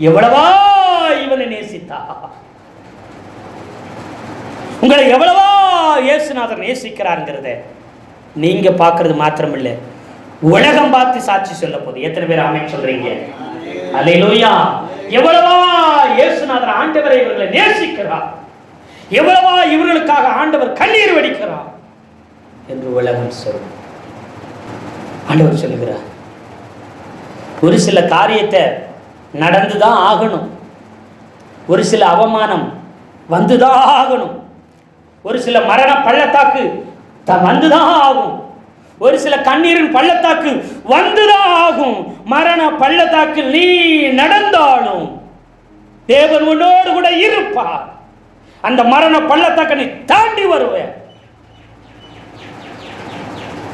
எவ்வளவா இவனை நேசித்தா, உங்களை எவ்வளவா இயேசுநாதர் நேசிக்கிறாருங்கிறத நீங்க பார்க்கறது மாத்திரம் இல்லை, உலகம் பார்த்து சாட்சி சொல்ல போகுது. எத்தனை பேர் ஆமென் சொல்றீங்க? அல்லேலூயா. எவ்வளவா இயேசுநாதர் ஆண்டவரை இவர்களை நேசிக்கிறார், எவ்வளவா இவர்களுக்காக ஆண்டவர் கண்ணீர் வடிக்கிறார் என்று உலகம் சொல்லும். ஆண்டவர் சொல்லுகிறார், ஒரு சில காரியத்தை நடந்துதான் ஆகணும், ஒரு சில அவமானம் வந்துதான் ஆகணும், ஒரு சில மரண பள்ளத்தாக்கு வந்துதான் ஆகும், ஒரு சில கண்ணீரின் பள்ளத்தாக்கு வந்துதான் ஆகும். மரண பள்ளத்தாக்கில் நீ நடந்தாலும் தேவன் உன்னோடு கூட இருப்பார். அந்த மரண பள்ளத்தாக்கை நீ தாண்டி வருவ.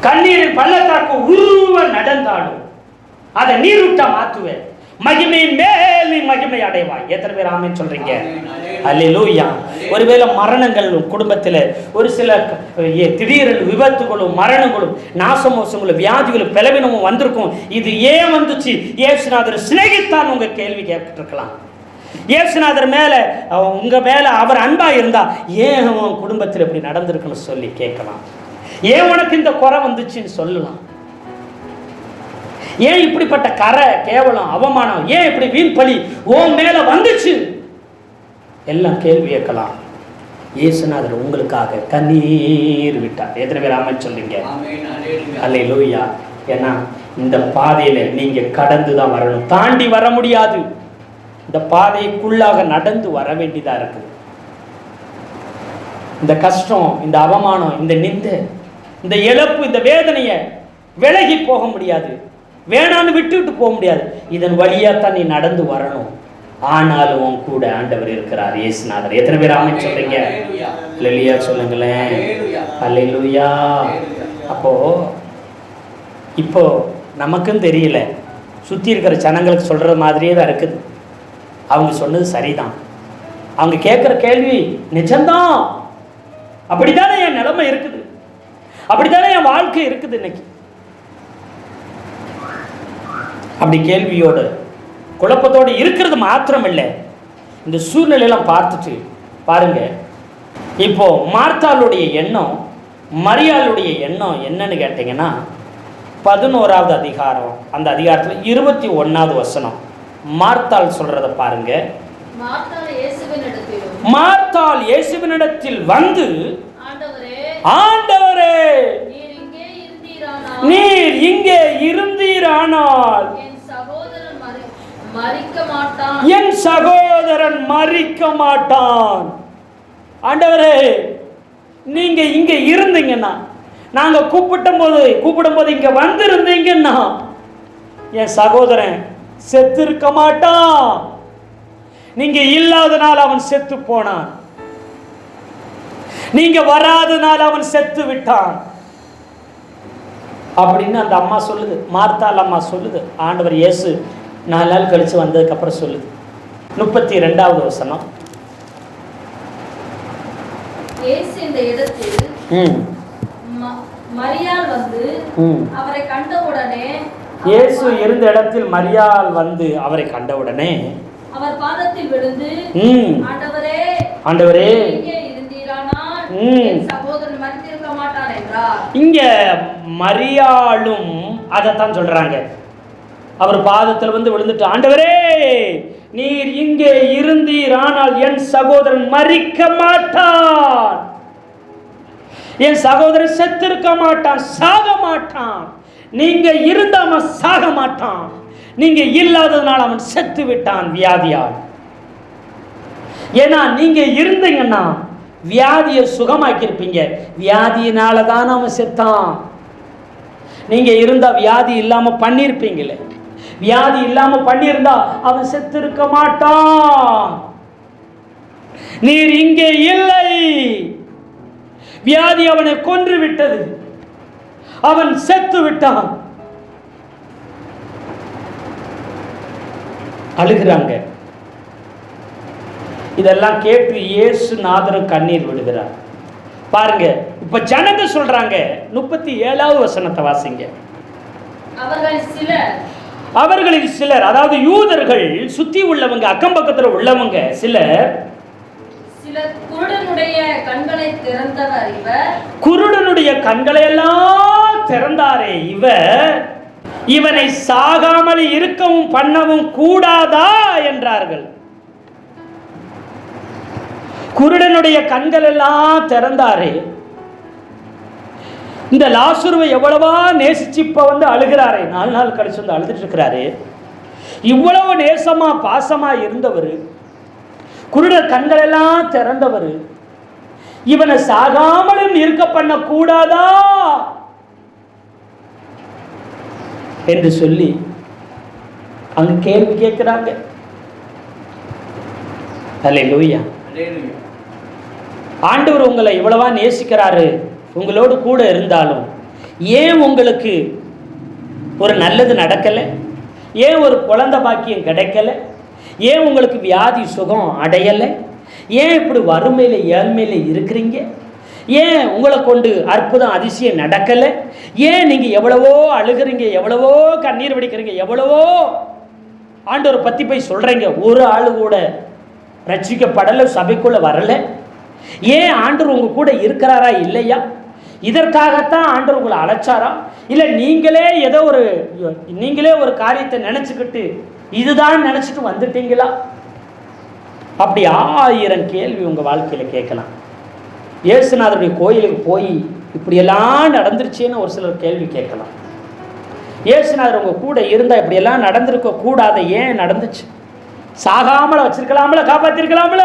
கண்ணீரின் பள்ளத்தாக்கு உருவ நடந்தாலும் அதை நீருட்டா மாத்துவேன். மகிமையின் மேல் நீ மகிமை அடைவாய். எத்தனை பேர் ஆமென் சொல்றீங்க? அல்லேலூயா. ஒருவேளை மரணங்கள் குடும்பத்தில், ஒரு சில திடீரென விபத்துகளும் மரணங்களும் நாசமோசங்களும் வியாதிகளும் பலவீனமும் வந்திருக்கும். இது ஏன் வந்துச்சு? இயேசுநாதர் சிநேகித்தான் உங்க கேள்வி கேட்டுருக்கலாம். இயேசுநாதர் மேல உங்க மேல அவர் அன்பா இருந்தா ஏன் உன் குடும்பத்தில் இப்படி நடந்திருக்குன்னு சொல்லி கேட்கலாம். ஏன் உனக்கு இந்த குறை வந்துச்சுன்னு சொல்லலாம். ஏன் இப்படிப்பட்ட கரை, கேவலம், அவமானம், ஏன் இப்படி வீண் பழி உன் மேல வந்துச்சு எல்லாம் கேள்வி கேட்கலாம். இயேசுநாதர் உங்களுக்காக கண்ணீர் விட்டார். எத்தனை பேர் ஆமென் சொல்றீங்க? அல்லேலூயா. ஏன்னா இந்த பாதையில நீங்க கடந்து தான் வரணும், தாண்டி வர முடியாது. இந்த பாதைக்குள்ளாக நடந்து வர வேண்டியதா இருக்கு. இந்த கஷ்டம், இந்த அவமானம், இந்த நிந்தை, இந்த இழப்பு, இந்த வேதனையை விலகி போக முடியாது, வேணான்னு விட்டுவிட்டு போக முடியாது. இதன் வழியாத்தான் நீ நடந்து வரணும். ஆனாலும் உன் கூட ஆண்டவர் இருக்கிறார், இயேசுநாதர். எத்தனை பேர் ஆமென் சொல்றீங்க? அல்லேலூயா சொல்லுங்களேன். அல்லேலூயா. அப்போ இப்போ நமக்கும் தெரியல, சுற்றி இருக்கிற ஜனங்களுக்கு சொல்கிற மாதிரியே தான் இருக்குது. அவங்க சொன்னது சரிதான், அவங்க கேட்குற கேள்வி நிஜம்தான். அப்படித்தானே என் நிலைமை இருக்குது, அப்படித்தானே என் வாழ்க்கை இருக்குது இன்னைக்கு. அப்படி கேள்வியோடு குழப்பத்தோடு இருக்கிறது மாத்திரம் இல்லை, இந்த சூழ்நிலையெல்லாம் பார்த்துட்டு பாருங்க. இப்போ மார்த்தாளுடைய எண்ணம், மரியாளுடைய எண்ணம் என்னன்னு கேட்டீங்கன்னா, 11வது அதிகாரம், அந்த அதிகாரத்தில் 21வது வசனம் மார்த்தாள் சொல்றத பாருங்க. மார்த்தாள் இயேசுவினிடத்தில் வந்து, ஆண்டவரே நீர் இங்கே இருந்தீரானால் என் சகோதரன் மரிக்க மாட்டான். ஆண்டவரே நீங்க இங்க இருந்தீங்கன்னா, நாங்க கூப்பிடும்போது இங்க வந்து இருந்தீங்கன்னா என் சகோதரன் செத்து இருக்க மாட்டான். நீங்க இல்லாதனால அவன் செத்து போனான், நீங்க வராதனால அவன் செத்து விட்டான் அப்படின்னு அந்த அம்மா சொல்லுது. மார்த்தாள் அம்மா சொல்லுது. ஆண்டவர் இயேசு 4 நாள் கழிச்சு வந்ததுக்கு அப்புறம் சொல்லுது. 32வது வசனம். இயேசு இந்த இடத்தில் மரியாள் வந்து அவரை கண்டவுடனே, இயேசு இருந்த இடத்தில் மரியாள் வந்து அவரை கண்டவுடனே அவர் பாதத்தில் விழுந்து, ஆண்டவரே ஆண்டவரே இங்கே இருந்தீரானால் என் சகோதரன் மரித்திருக்க மாட்டான் என்றார். இங்க மரியாளும் அதைத்தான் சொல்றாங்க. அவர் பாதத்தில் வந்து விழுந்துட்டு, ஆண்டவரே நீர் இங்கே இருந்தீர், ஆனால் என் சகோதரன் மரிக்க மாட்டான், என் சகோதரன் செத்திருக்க மாட்டான், சாக மாட்டான். நீங்க இருந்த அவன் சாக மாட்டான், நீங்க இல்லாததுனால அவன் செத்து விட்டான் வியாதியால். ஏன்னா நீங்க இருந்தீங்கன்னா வியாதியை சுகமாக்கியிருப்பீங்க. வியாதியினால தான் அவன் செத்தான். நீங்க இருந்தா வியாதி இல்லாம பண்ணிருப்பீங்களே, வியாதி இல்லாம பண்ணியிருந்தா அவன் செத்து இருக்க மாட்டான். நீர் இங்கே இல்லை, வியாதி அவனை கொன்று விட்டது, அவன் செத்து விட்டான். அழுகிறாங்க. இதெல்லாம் கேட்டு இயேசுநாதரும் கண்ணீர் விடுகிறார். பாருங்க, இப்ப ஜனங்க சொல்றாங்க. 37வது வசனத்தை வாசிங்க. அவர்களில் சிலர், அதாவது யூதர்கள் சுத்தி உள்ளவங்க, அக்கம் பக்கத்துல உள்ளவங்க சிலர், குருடனுடைய கண்களை திறந்தவர் இவர், குருடனுடைய கண்களை எல்லாம் திறந்தாரே இவர், இவனை சாகாமல் இருக்கவும் பண்ணவும் கூடாதா என்றார்கள். குருடனுடைய கண்கள் எல்லாம் திறந்தாரே, இந்த லாசருவை எவ்வளவா நேசிச்சு இப்ப அழுகிறாரே, 4 நாள் கழிச்சு அழுதுட்டு இருக்கிறாரு. இவ்வளவு நேசமா பாசமா இருந்தவர், குருடர் கண்கள் எல்லாம் திறந்தவர், இவனை சாகாமலும் இருக்க பண்ண கூடாதா என்று சொல்லி அங்க கேள்வி கேட்கிறாங்க. அல்லேலூயா. ஆண்டவர் உங்களை இவ்வளவா நேசிக்கிறாரு, உங்களோடு கூட இருந்தாலும் ஏன் உங்களுக்கு ஒரு நல்லது நடக்கலை? ஏன் ஒரு குழந்தை பாக்கியம் கிடைக்கல? ஏன் உங்களுக்கு வியாதி சுகம் அடையலை? ஏன் இப்படி வறுமையில் ஏழ்மையில் இருக்கிறீங்க? ஏன் உங்களை கொண்டு அற்புதம் அதிசயம் நடக்கலை? ஏன் நீங்கள் எவ்வளவோ அழுகிறீங்க, எவ்வளவோ கண்ணீர் வடிக்கிறீங்க, எவ்வளவோ ஆண்டவரை பற்றி போய் சொல்கிறீங்க, ஒரு ஆள் கூட ரட்சிக்கப்படலை, சபைக்குள்ளே வரலை? ஏன் ஆண்டவர் உங்கள் கூட இருக்கிறாரா இல்லையா? இதற்காகத்தான் ஆண்டவர் உங்களை அழைச்சாரா? இல்லை நீங்களே ஒரு காரியத்தை நினச்சிக்கிட்டு இதுதான் நினச்சிட்டு வந்துட்டீங்களா? அப்படி 1000 கேள்வி உங்கள் வாழ்க்கையில் கேட்கலாம். இயேசுநாதருடைய கோயிலுக்கு போய் இப்படியெல்லாம் நடந்துருச்சேன்னு ஒரு சிலர் கேள்வி கேட்கலாம். இயேசுநாதர் உங்கள் கூட இருந்தால் இப்படியெல்லாம் நடந்திருக்க கூடாத, ஏன் நடந்துச்சு? சாகாமல வச்சிருக்கலாம்ல, காப்பாற்றிருக்கலாம்ல,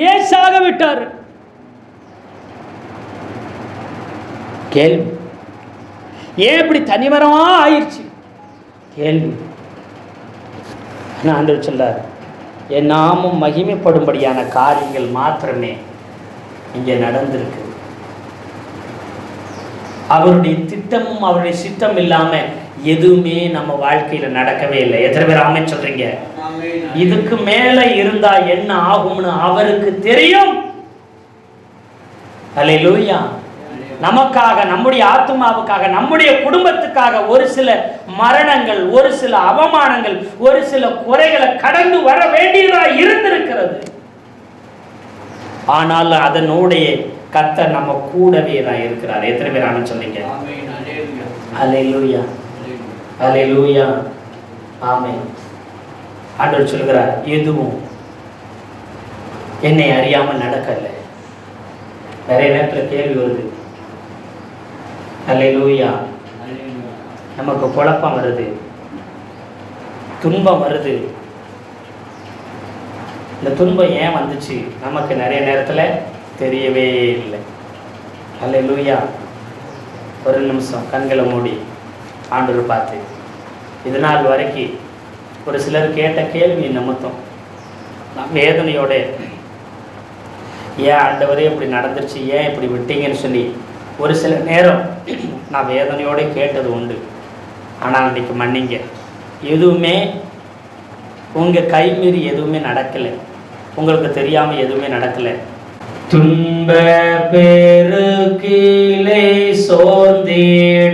ஏன் சாக விட்டார்? கேள்வி. ஏன் இப்படி தனிமரமா ஆயிடுச்சு? கேள்வி. ஆண்டவர் சொல்றார், என் நாமம் மகிமைப்படும்படியான காரியங்கள் மாத்திரமே இங்கே நடந்திருக்கு. அவருடைய திட்டமும் அவருடைய சித்தம் இல்லாம எதுவுமே நம்ம வாழ்க்கையில நடக்கவே இல்லை. எத்தனை பேர் ஆமென் சொல்றீங்க? இதுக்கு மேல இருந்தா என்ன ஆகும்னு அவருக்கு தெரியும். அல்லேலூயா. நமக்காக, நம்முடைய ஆத்துமாவுக்காக, நம்முடைய குடும்பத்துக்காக ஒரு சில மரணங்கள், ஒரு சில அவமானங்கள், ஒரு சில குறைகளை கடந்து வர வேண்டியதா இருந்திருக்கிறது. ஆனால் அதனுடைய கர்த்தர் நம்ம கூடவே தான் இருக்கிறார். எத்தனை பேர் ஆமென் சொல்றீங்க? அல்லேலூயா, அல்லேலூயா, ஆமென். ஆண்டவர் சொல்கிறார், எதுவும் என்னை அறியாமல் நடக்கல. நிறைய நேரத்தில் கேள்வி வருது, அல்லேலூயா, நமக்கு குழப்பம் வருது, துன்பம் வருது. இந்த துன்பம் ஏன் வந்துச்சு நமக்கு நிறைய நேரத்தில் தெரியவே இல்லை. அல்லேலூயா. ஒரு நிமிஷம் கண்களை மூடி ஆண்டவர் பார்த்து, இது நாள் வரைக்கும் ஒரு சிலர் கேட்ட கேள்வி நிமித்தம் நான் வேதனையோட, ஏன் ஆண்டவரே இப்படி நடந்துருச்சு, ஏன் இப்படி விட்டீங்கன்னு சொல்லி ஒரு சில நேரம் நான் வேதனையோடு கேட்டது உண்டு. ஆனால் அன்றைக்கி மன்னிங்க, எதுவுமே உங்கள் கை மீறி எதுவுமே நடக்கலை, உங்களுக்கு தெரியாமல் எதுவுமே நடக்கலை. துன்ப பெருக்கிலே சோர்ந்திடாதே,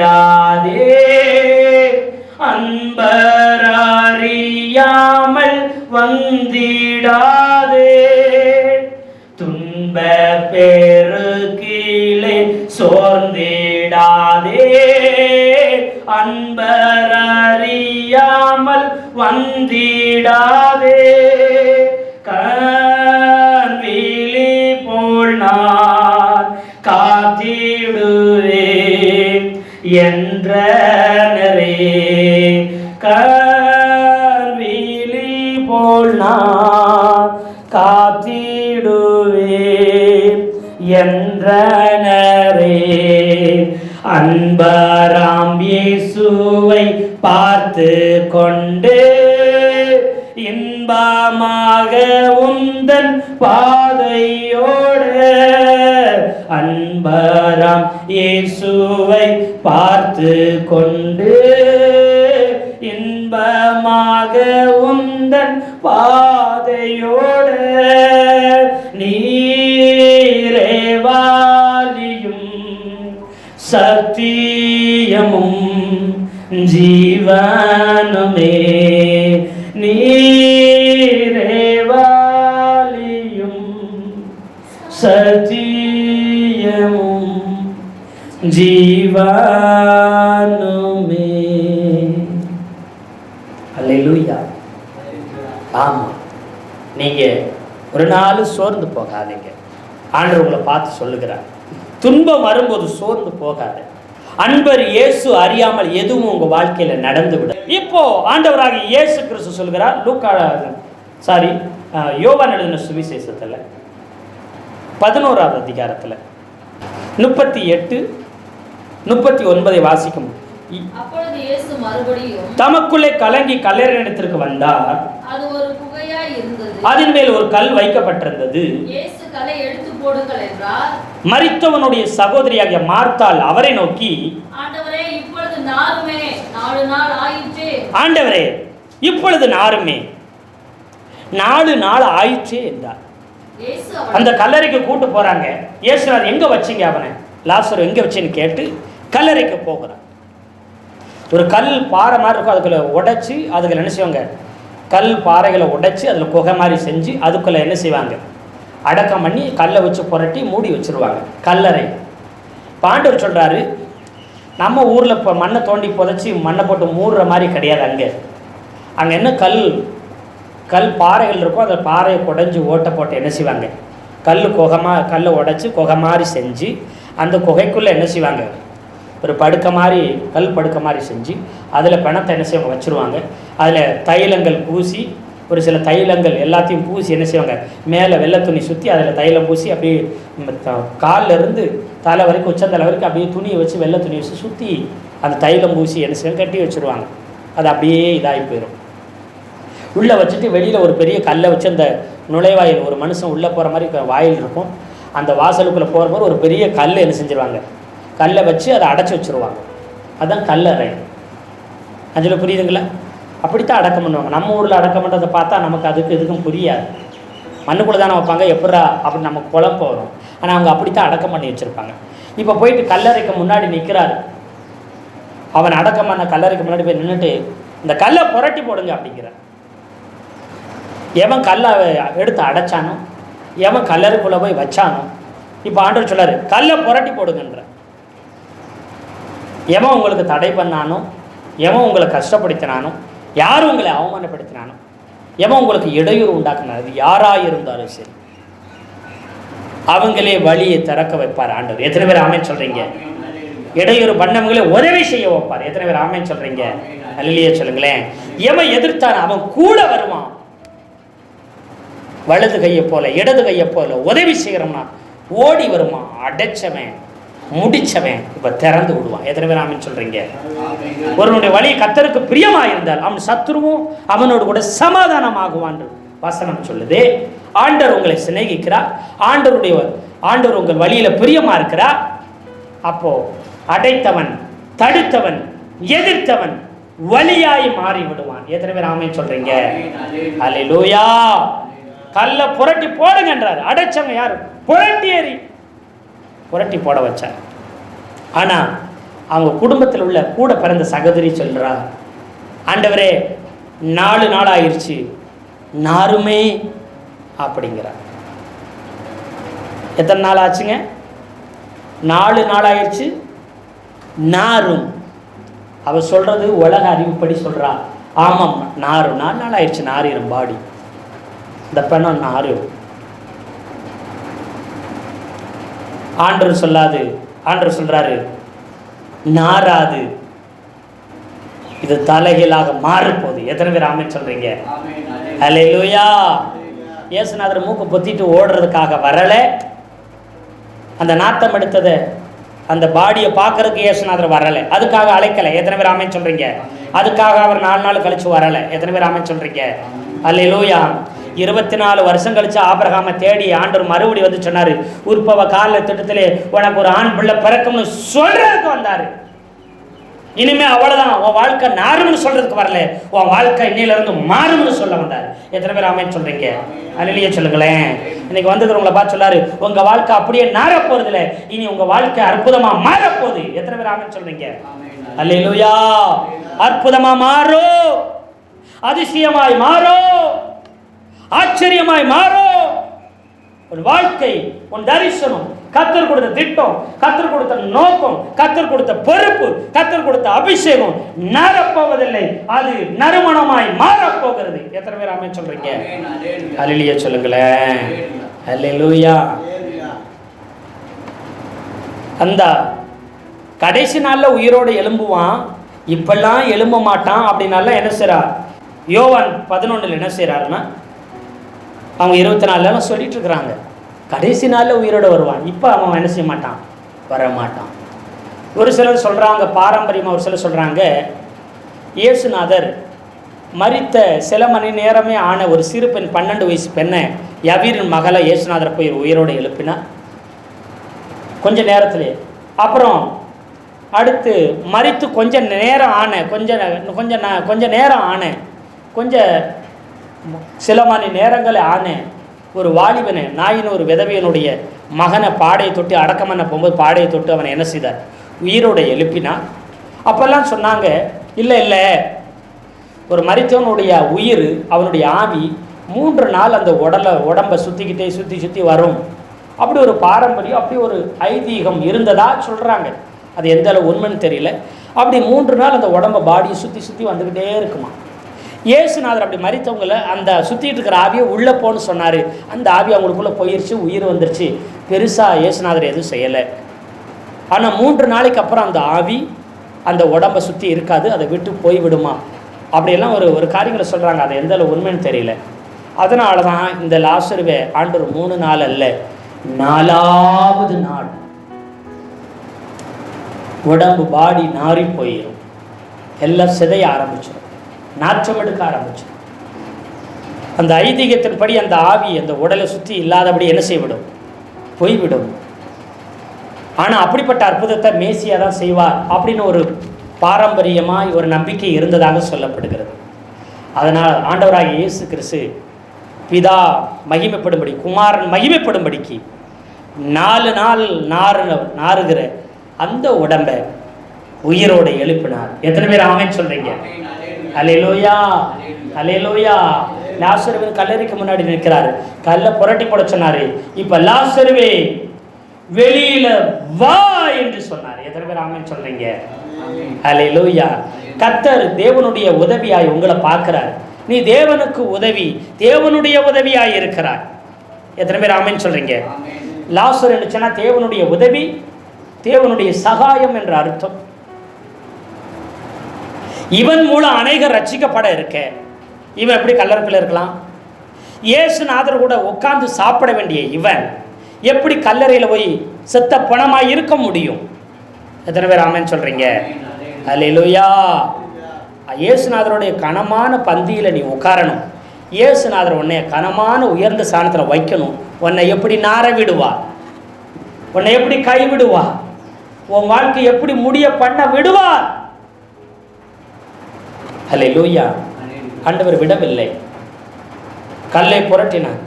அன்பர் அறியாமல் வந்திடாதே. துன்ப பெருக்கிலே சோர்ந்திடாதே, அன்பர் அறியாமல் வந்திடாதே. கண்விழி போல் நான் காத்திடுவேன் என்றனரே, கண்விழி போல் நான் காத்திடுவேன் என்றனரே. அன்பராம் இயேசுவை பார்த்து கொண்டு இன்பமாக உந்தன் பாதையோடு, அன்பராம் இயேசுவை பார்த்து கொண்டு இன்பமாக உந்தன் பாதையோடு, நீரே வாலியும் சத்தியமும் ஜீவனுமே, நீரே வாலியும் சத்தியமும் ஜீவனுமே. ஆமாம், நீங்கள் ஒரு நாள் சோர்ந்து போகாதீங்க. ஆண்டவர் உங்களை பார்த்து சொல்லுகிறார், துன்பம் வரும்போது சோர்ந்து போகாத. அன்பர் இயேசு அறியாமல் எதுவும் உங்கள் வாழ்க்கையில் நடந்து விடும். இப்போ ஆண்டவராக இயேசு கிறிஸ்து சொல்கிறார், யோவான் எழுதின சுவிசேஷத்தில் 11வது அதிகாரத்தில் 38, 39 வாசிக்கும். அப்பொழுது இயேசு மறுபடியும் தமக்குள்ளே கலங்கி கல்லறையிடத்திற்கு வந்தார். அது ஒரு குகையாய் இருந்தது. அதன் மேல் ஒரு கல் வைக்கப்பட்டிருந்தது. இயேசு கல்லை எடுத்து போடுங்கள் என்றார். மரித்தவனுடைய சகோதரியாகிய மார்த்தாள் அவரை நோக்கி, ஆண்டவரே, இப்பொழுது நாருமே, 4 நாள் ஆயிற்றே. ஆண்டவரே, இப்பொழுது நாருமே, 4 நாள் ஆயிற்றே என்றார். அந்த கல்லறைக்கு கூட்டு போறாங்க. இயேசுநாதர் எங்க வச்சீங்க அவனை, லாசரு எங்க வச்சேன்னு கேட்டு கல்லறைக்கு போகிறான். ஒரு கல் பாறை மாதிரி இருக்கும், அதுக்குள்ள உடைச்சி அதுக்குள்ள என்ன செய்வாங்க, கல் பாறைகளை உடைச்சி அதில் குகை மாதிரி செஞ்சு அதுக்குள்ள என்ன செய்வாங்க, அடக்கம் பண்ணி கல்லை வச்சு புரட்டி மூடி வச்சிருவாங்க கல்லறை. ஆண்டவர் சொல்றாரு, நம்ம ஊரில் இப்போ மண்ணை தோண்டி புதைச்சி மண்ணை போட்டு மூடுற மாதிரி கிடையாது. அங்கே என்ன கல் பாறைகள் இருக்கும், அந்த பாறையை குடைஞ்சி ஓட்டை போட்டு என்ன செய்வாங்க, கல்லை உடைச்சி குகை மாதிரி செஞ்சு அந்த குகைக்குள்ளே என்ன செய்வாங்க, ஒரு படுக்கை மாதிரி கல் படுக்கை மாதிரி செஞ்சு அதில் பிணத்தை என்ன செய்வாங்க வச்சுருவாங்க. அதில் தைலங்கள் பூசி, ஒரு சில தைலங்கள் எல்லாத்தையும் பூசி என்ன செய்வாங்க, மேலே வெள்ளை துணி சுற்றி அதில் தைலம் பூசி அப்படியே காலில் இருந்து தலை வரைக்கும் உச்சந்தலை வரைக்கும் அப்படியே துணியை வச்சு வெள்ளை துணியை வச்சு சுற்றி அந்த தைலம் பூசி என்ன செய்வாங்க கட்டி வச்சுருவாங்க. அது அப்படியே இதாகி போயிடும். உள்ளே வச்சுட்டு வெளியில் ஒரு பெரிய கல்லை வச்சு அந்த நுழைவாயில், ஒரு மனுஷன் உள்ளே போகிற மாதிரி வாயில் இருக்கும், அந்த வாசலுக்குள்ளே போகிற மாதிரி ஒரு பெரிய கல் என்ன செஞ்சுருவாங்க, கல்லை வச்சு அதை அடைச்சி வச்சுருவாங்க. அதுதான் கல்லறை. அதில் புரியுதுங்களா? அப்படித்தான் அடக்கம் பண்ணுவாங்க. நம்ம ஊரில் அடக்கம் பண்ணுறதை பார்த்தா நமக்கு அதுக்கு இதுக்கும் புரியாது. மண்ணுக்குள்ளே தானே வைப்பாங்க, எப்படா அப்படி நமக்கு குழப்பம் வரும். ஆனால் அவங்க அப்படித்தான் அடக்கம் பண்ணி வச்சுருப்பாங்க. இப்போ போயிட்டு கல்லறைக்கு முன்னாடி நிற்கிறாரு. அவன் அடக்கம் பண்ண கல்லறைக்கு முன்னாடி போய் நின்றுட்டு, இந்த கல்லை புரட்டி போடுங்க அப்படிங்கிறார். எவன் கல்லை எடுத்து அடைச்சானோ, எவன் கல்லறைக்குள்ளே போய் வச்சானோ, இப்போ ஆண்டவர் சொல்லாரு, கல்லை புரட்டி போடுங்கன்ற. எவன் உங்களுக்கு தடை பண்ணானோ, எவன் உங்களை கஷ்டப்படுத்தினானோ, யார் உங்களை அவமானப்படுத்தினானோ, எவன் உங்களுக்கு இடையூறு உண்டாக்குனார், அது யாராக இருந்தாலும் சரி, அவங்களே வழியை திறக்க வைப்பார் ஆண்டவர். எத்தனை பேர் ஆமென் சொல்றீங்க? இடையூறு பண்ணவங்களே உதவி செய்ய வைப்பார். எத்தனை பேர் ஆமென் சொல்றீங்க? அல்லேலூயா சொல்லுங்களேன். எவன் எதிர்த்தான் அவன் கூட வருவான். வலது கையை போல இடது கையை போல உதவி செய்கிறோம்னா ஓடி வருமா. அடைச்சவன் முடிச்சவன் இப்ப திறந்து விடுவான். எத்தனை பேர் ஆமென் சொல்றீங்க? ஒருவனுடைய வழி கர்த்தருக்கு பிரியமா இருந்தால் அவன் சத்துருவும் அவனோடு கூட சமாதானமாகுவான் வசனம் சொல்லுது. ஆண்டவர் உங்களை சிநேகிக்கிறார். ஆண்டவர் உங்கள் வழியில பிரியமா இருக்கிறார். அப்போ அடைத்தவன், தடுத்தவன், எதிர்த்தவன் வலியாய் மாறி விடுவான். எத்தனை பேர் ஆமென் சொல்றீங்க? அல்லேலூயா. கல்ல புரட்டி போடுங்கன்றார். அடைச்சவங்க யாரு? புரட்டி போட வச்சார். ஆனா அவங்க குடும்பத்தில் உள்ள கூட பிறந்த சகோதரி சொல்றா, ஆண்டவரே 4 நாள் ஆயிடுச்சு நாருமே அப்படிங்கிறார். எத்தனை நாள் ஆச்சுங்க? 4 நாள் ஆயிடுச்சு நாரும். அவ சொல்றது உலக அறிவுப்படி சொல்றா. ஆமாம், நாரும் 4 நாள் ஆயிடுச்சு, நாரிரும் பாடி, இந்த பெண்ணம் நாரும். ஆண்டவர் சொல்றாரு, நாராது, இது தலைகீழாக மாறப்போகுது. எத்தனை பேர் ஆமென் சொல்றீங்க? அல்லேலூயா. இயேசுநாதர் மூக்கு பொத்திட்டு ஓடுறதுக்காக வரல. அந்த நாத்தம் எடுத்ததை அந்த பாடியை பார்க்கறதுக்கு இயேசுநாதர் வரல. அதுக்காக அழைக்கல. எத்தனை பேர் ஆமென் சொல்றீங்க? அதுக்காக அவர் 4 நாள் கழிச்சு வரல. எத்தனை பேர் ஆமென் சொல்றீங்க? அல்லேலூயா. 24 வருஷம் கழிச்சு ஆபிரகாமை தேடி ஆண்டவர் மறுபடி வந்து சொன்னாரு, உற்பவ கால திட்டத்திலே உனக்கு ஒரு ஆண் பிள்ளை பிறக்கும்னு சொல்றதுக்கு வந்தாரு. இனிமே அவ்வளவுதான், உன் வாழ்க்கை நாரும்னு சொல்றதுக்கு வரல, உன் வாழ்க்கை இன்னையில இருந்து மாறும்னு சொல்ல வந்தார். எத்தனை பேர் ஆமென் சொல்றீங்க? அல்லேலூயா சொல்லுங்களேன். இன்னைக்கு வந்துக்கிறவங்களை பார்த்து சொல்லாரு, உங்க வாழ்க்கை அப்படியே நார போறது இல்லை, இனி உங்க வாழ்க்கை அற்புதமா மாற போகுது. எத்தனை பேர் ஆமென் சொல்றீங்க? அல்லேலூயா. அற்புதமா மாறோ, அதிசயமாய் மாறோ, ஆச்சரியமாய் மாறோ. உன் வாழ்க்கை, உன் தரிசனம் கர்த்தர் கொடுத்த திட்டம், கர்த்தர் கொடுத்த நோக்கம், கர்த்தர் கொடுத்த பொறுப்பு, கர்த்தர் கொடுத்த அபிஷேகம் நரப்போவதில்லை, அது நறுமணமாய் மாறப்போகிறது. எத்தனை பேர் ஆமென் சொல்றீங்க? அல்லேலூயா சொல்லுங்களேன். அல்லேலூயா. அந்த கடைசி நாளில் உயிரோடு எழும்புவான், இப்பெல்லாம் எழும்ப மாட்டான் அப்படின்னால என்ன செய்கிறார்? யோவான் 11 என்ன செய்கிறாருன்னா, அவங்க 24 சொல்லிட்டு இருக்கிறாங்க, கடைசி நாளில் உயிரோடு வருவான், இப்போ அவன் என்ன செய்ய மாட்டான், வர மாட்டான். ஒரு சிலர் சொல்கிறாங்க, பாரம்பரியமாக ஒரு சிலர் சொல்கிறாங்க, இயேசுநாதர் மரித்த சில மணி நேரமே ஆன ஒரு சிறு பெண் 12 வயசு பெண்ணை யவீரின் மகளை இயேசுநாதர் போய் உயிரோடு எழுப்பினா கொஞ்ச நேரத்திலே. அப்புறம் அடுத்து மரித்து கொஞ்ச நேரம் ஆன சில மணி நேரங்கள் ஆன ஒரு வாலிபனை, நாயின் ஒரு விதவையனுடைய மகனை பாடையை தொட்டு அடக்கம் பண்ண போகும்போது பாடையை தொட்டு அவனை என்ன செய்தார்? உயிரோடு எழுப்பினா. அப்போல்லாம் சொன்னாங்க, இல்லை ஒரு மரித்தவனுடைய உயிர், அவனுடைய ஆவி 3 நாள் அந்த உடம்பை சுற்றி வரும். அப்படி ஒரு பாரம்பரியம், அப்படி ஒரு ஐதீகம் இருந்ததா சொல்கிறாங்க. அது எந்த அளவு உண்மைன்னு தெரியல. அப்படி 3 நாள் அந்த உடம்பை பாடியை சுற்றி வந்துக்கிட்டே இருக்குமா. இயேசுநாதர் அப்படி மரித்தவங்களை அந்த சுற்றிட்டு இருக்கிற ஆவியை உள்ளே போன்னு சொன்னார். அந்த ஆவி அவங்களுக்குள்ளே போயிடுச்சு, உயிர் வந்துருச்சு. பெருசாக இயேசுநாதர் எதுவும் செய்யலை. ஆனால் 3 நாளைக்கு அப்புறம் அந்த ஆவி அந்த உடம்பை சுற்றி இருக்காது, அதை விட்டு போய்விடுமா. அப்படியெல்லாம் ஒரு காரியங்களை சொல்கிறாங்க. அது எந்த அளவு உண்மைன்னு தெரியல. அதனால தான் இந்த லாசருவை ஆண்டவர் 3 நாள் அல்ல, 4வது நாள் உடம்பு பாடி நாறி போயிடும், எல்லாம் சிதைய ஆரம்பிச்சிடும், நாற்றம் எடுக்க ஆரம்பிச்சிடும். அந்த ஐதீகத்தின்படி அந்த ஆவி அந்த உடலை சுற்றி இல்லாதபடி என்ன செய்விடும்? போய்விடும். ஆனால் அப்படிப்பட்ட அற்புதத்தை மேசியா தான் செய்வார் அப்படின்னு ஒரு பாரம்பரியமாய் ஒரு நம்பிக்கை இருந்ததாக சொல்லப்படுகிறது. அதனால் ஆண்டவராகிய இயேசு கிறிஸ்து பிதா மகிமைப்படும்படி, குமாரன் மகிமைப்படும்படிக்கு 4 நாள் நாறுகிற அந்த உடம்பை உயிரோடு எழுப்பினார். எத்தனை பேர் ஆமென் சொல்றீங்க? அல்லேலூயா, அல்லேலூயா. லாசருவின் கல்லறைக்கு முன்னாடி நிற்கிறாரு, கல்லை புரட்டி போட சொன்னாரு. இப்ப லாசருவே வெளியில வா என்று சொன்னார். எத்தனை பேர் ஆமென் சொல்றீங்க? அல்லேலூயா. கர்த்தர் தேவனுடைய உதவியாய் உங்களை பார்க்கிறார். நீ தேவனுக்கு உதவி, தேவனுடைய உதவியாய் இருக்கிறார். எத்தனை பேர் ஆமென் சொல்றீங்க? லாசர் என்று சொன்னா தேவனுடைய உதவி, தேவனுடைய சகாயம் என்ற அர்த்தம். இவன் மூலம் அநேகர் ரட்சிக்கப்பட இருக்க, இவன் எப்படி கல்லறையில் இருக்கலாம்? இயேசுநாதர் கூட உட்கார்ந்து சாப்பிட வேண்டிய இவன் எப்படி கல்லறையில் போய் செத்த பணமாய் இருக்க முடியும்? எத்தனை பேர் ஆமென் சொல்றீங்க? அல்லேலூயா. இயேசுநாதருடைய கனமான பந்தியில் நீ உட்காரணும். இயேசுநாதர் உன்னை கனமான உயர்ந்த ஸ்தானத்தில் வைக்கணும். உன்னை எப்படி நார விடுவா, உன்னை எப்படி கைவிடுவா, உன் வாழ்க்கை எப்படி முடிய பண்ண விடுவார். அல்லேலூயா. ஆண்டவர் விடவில்லை, கல்லை புரட்டினார்,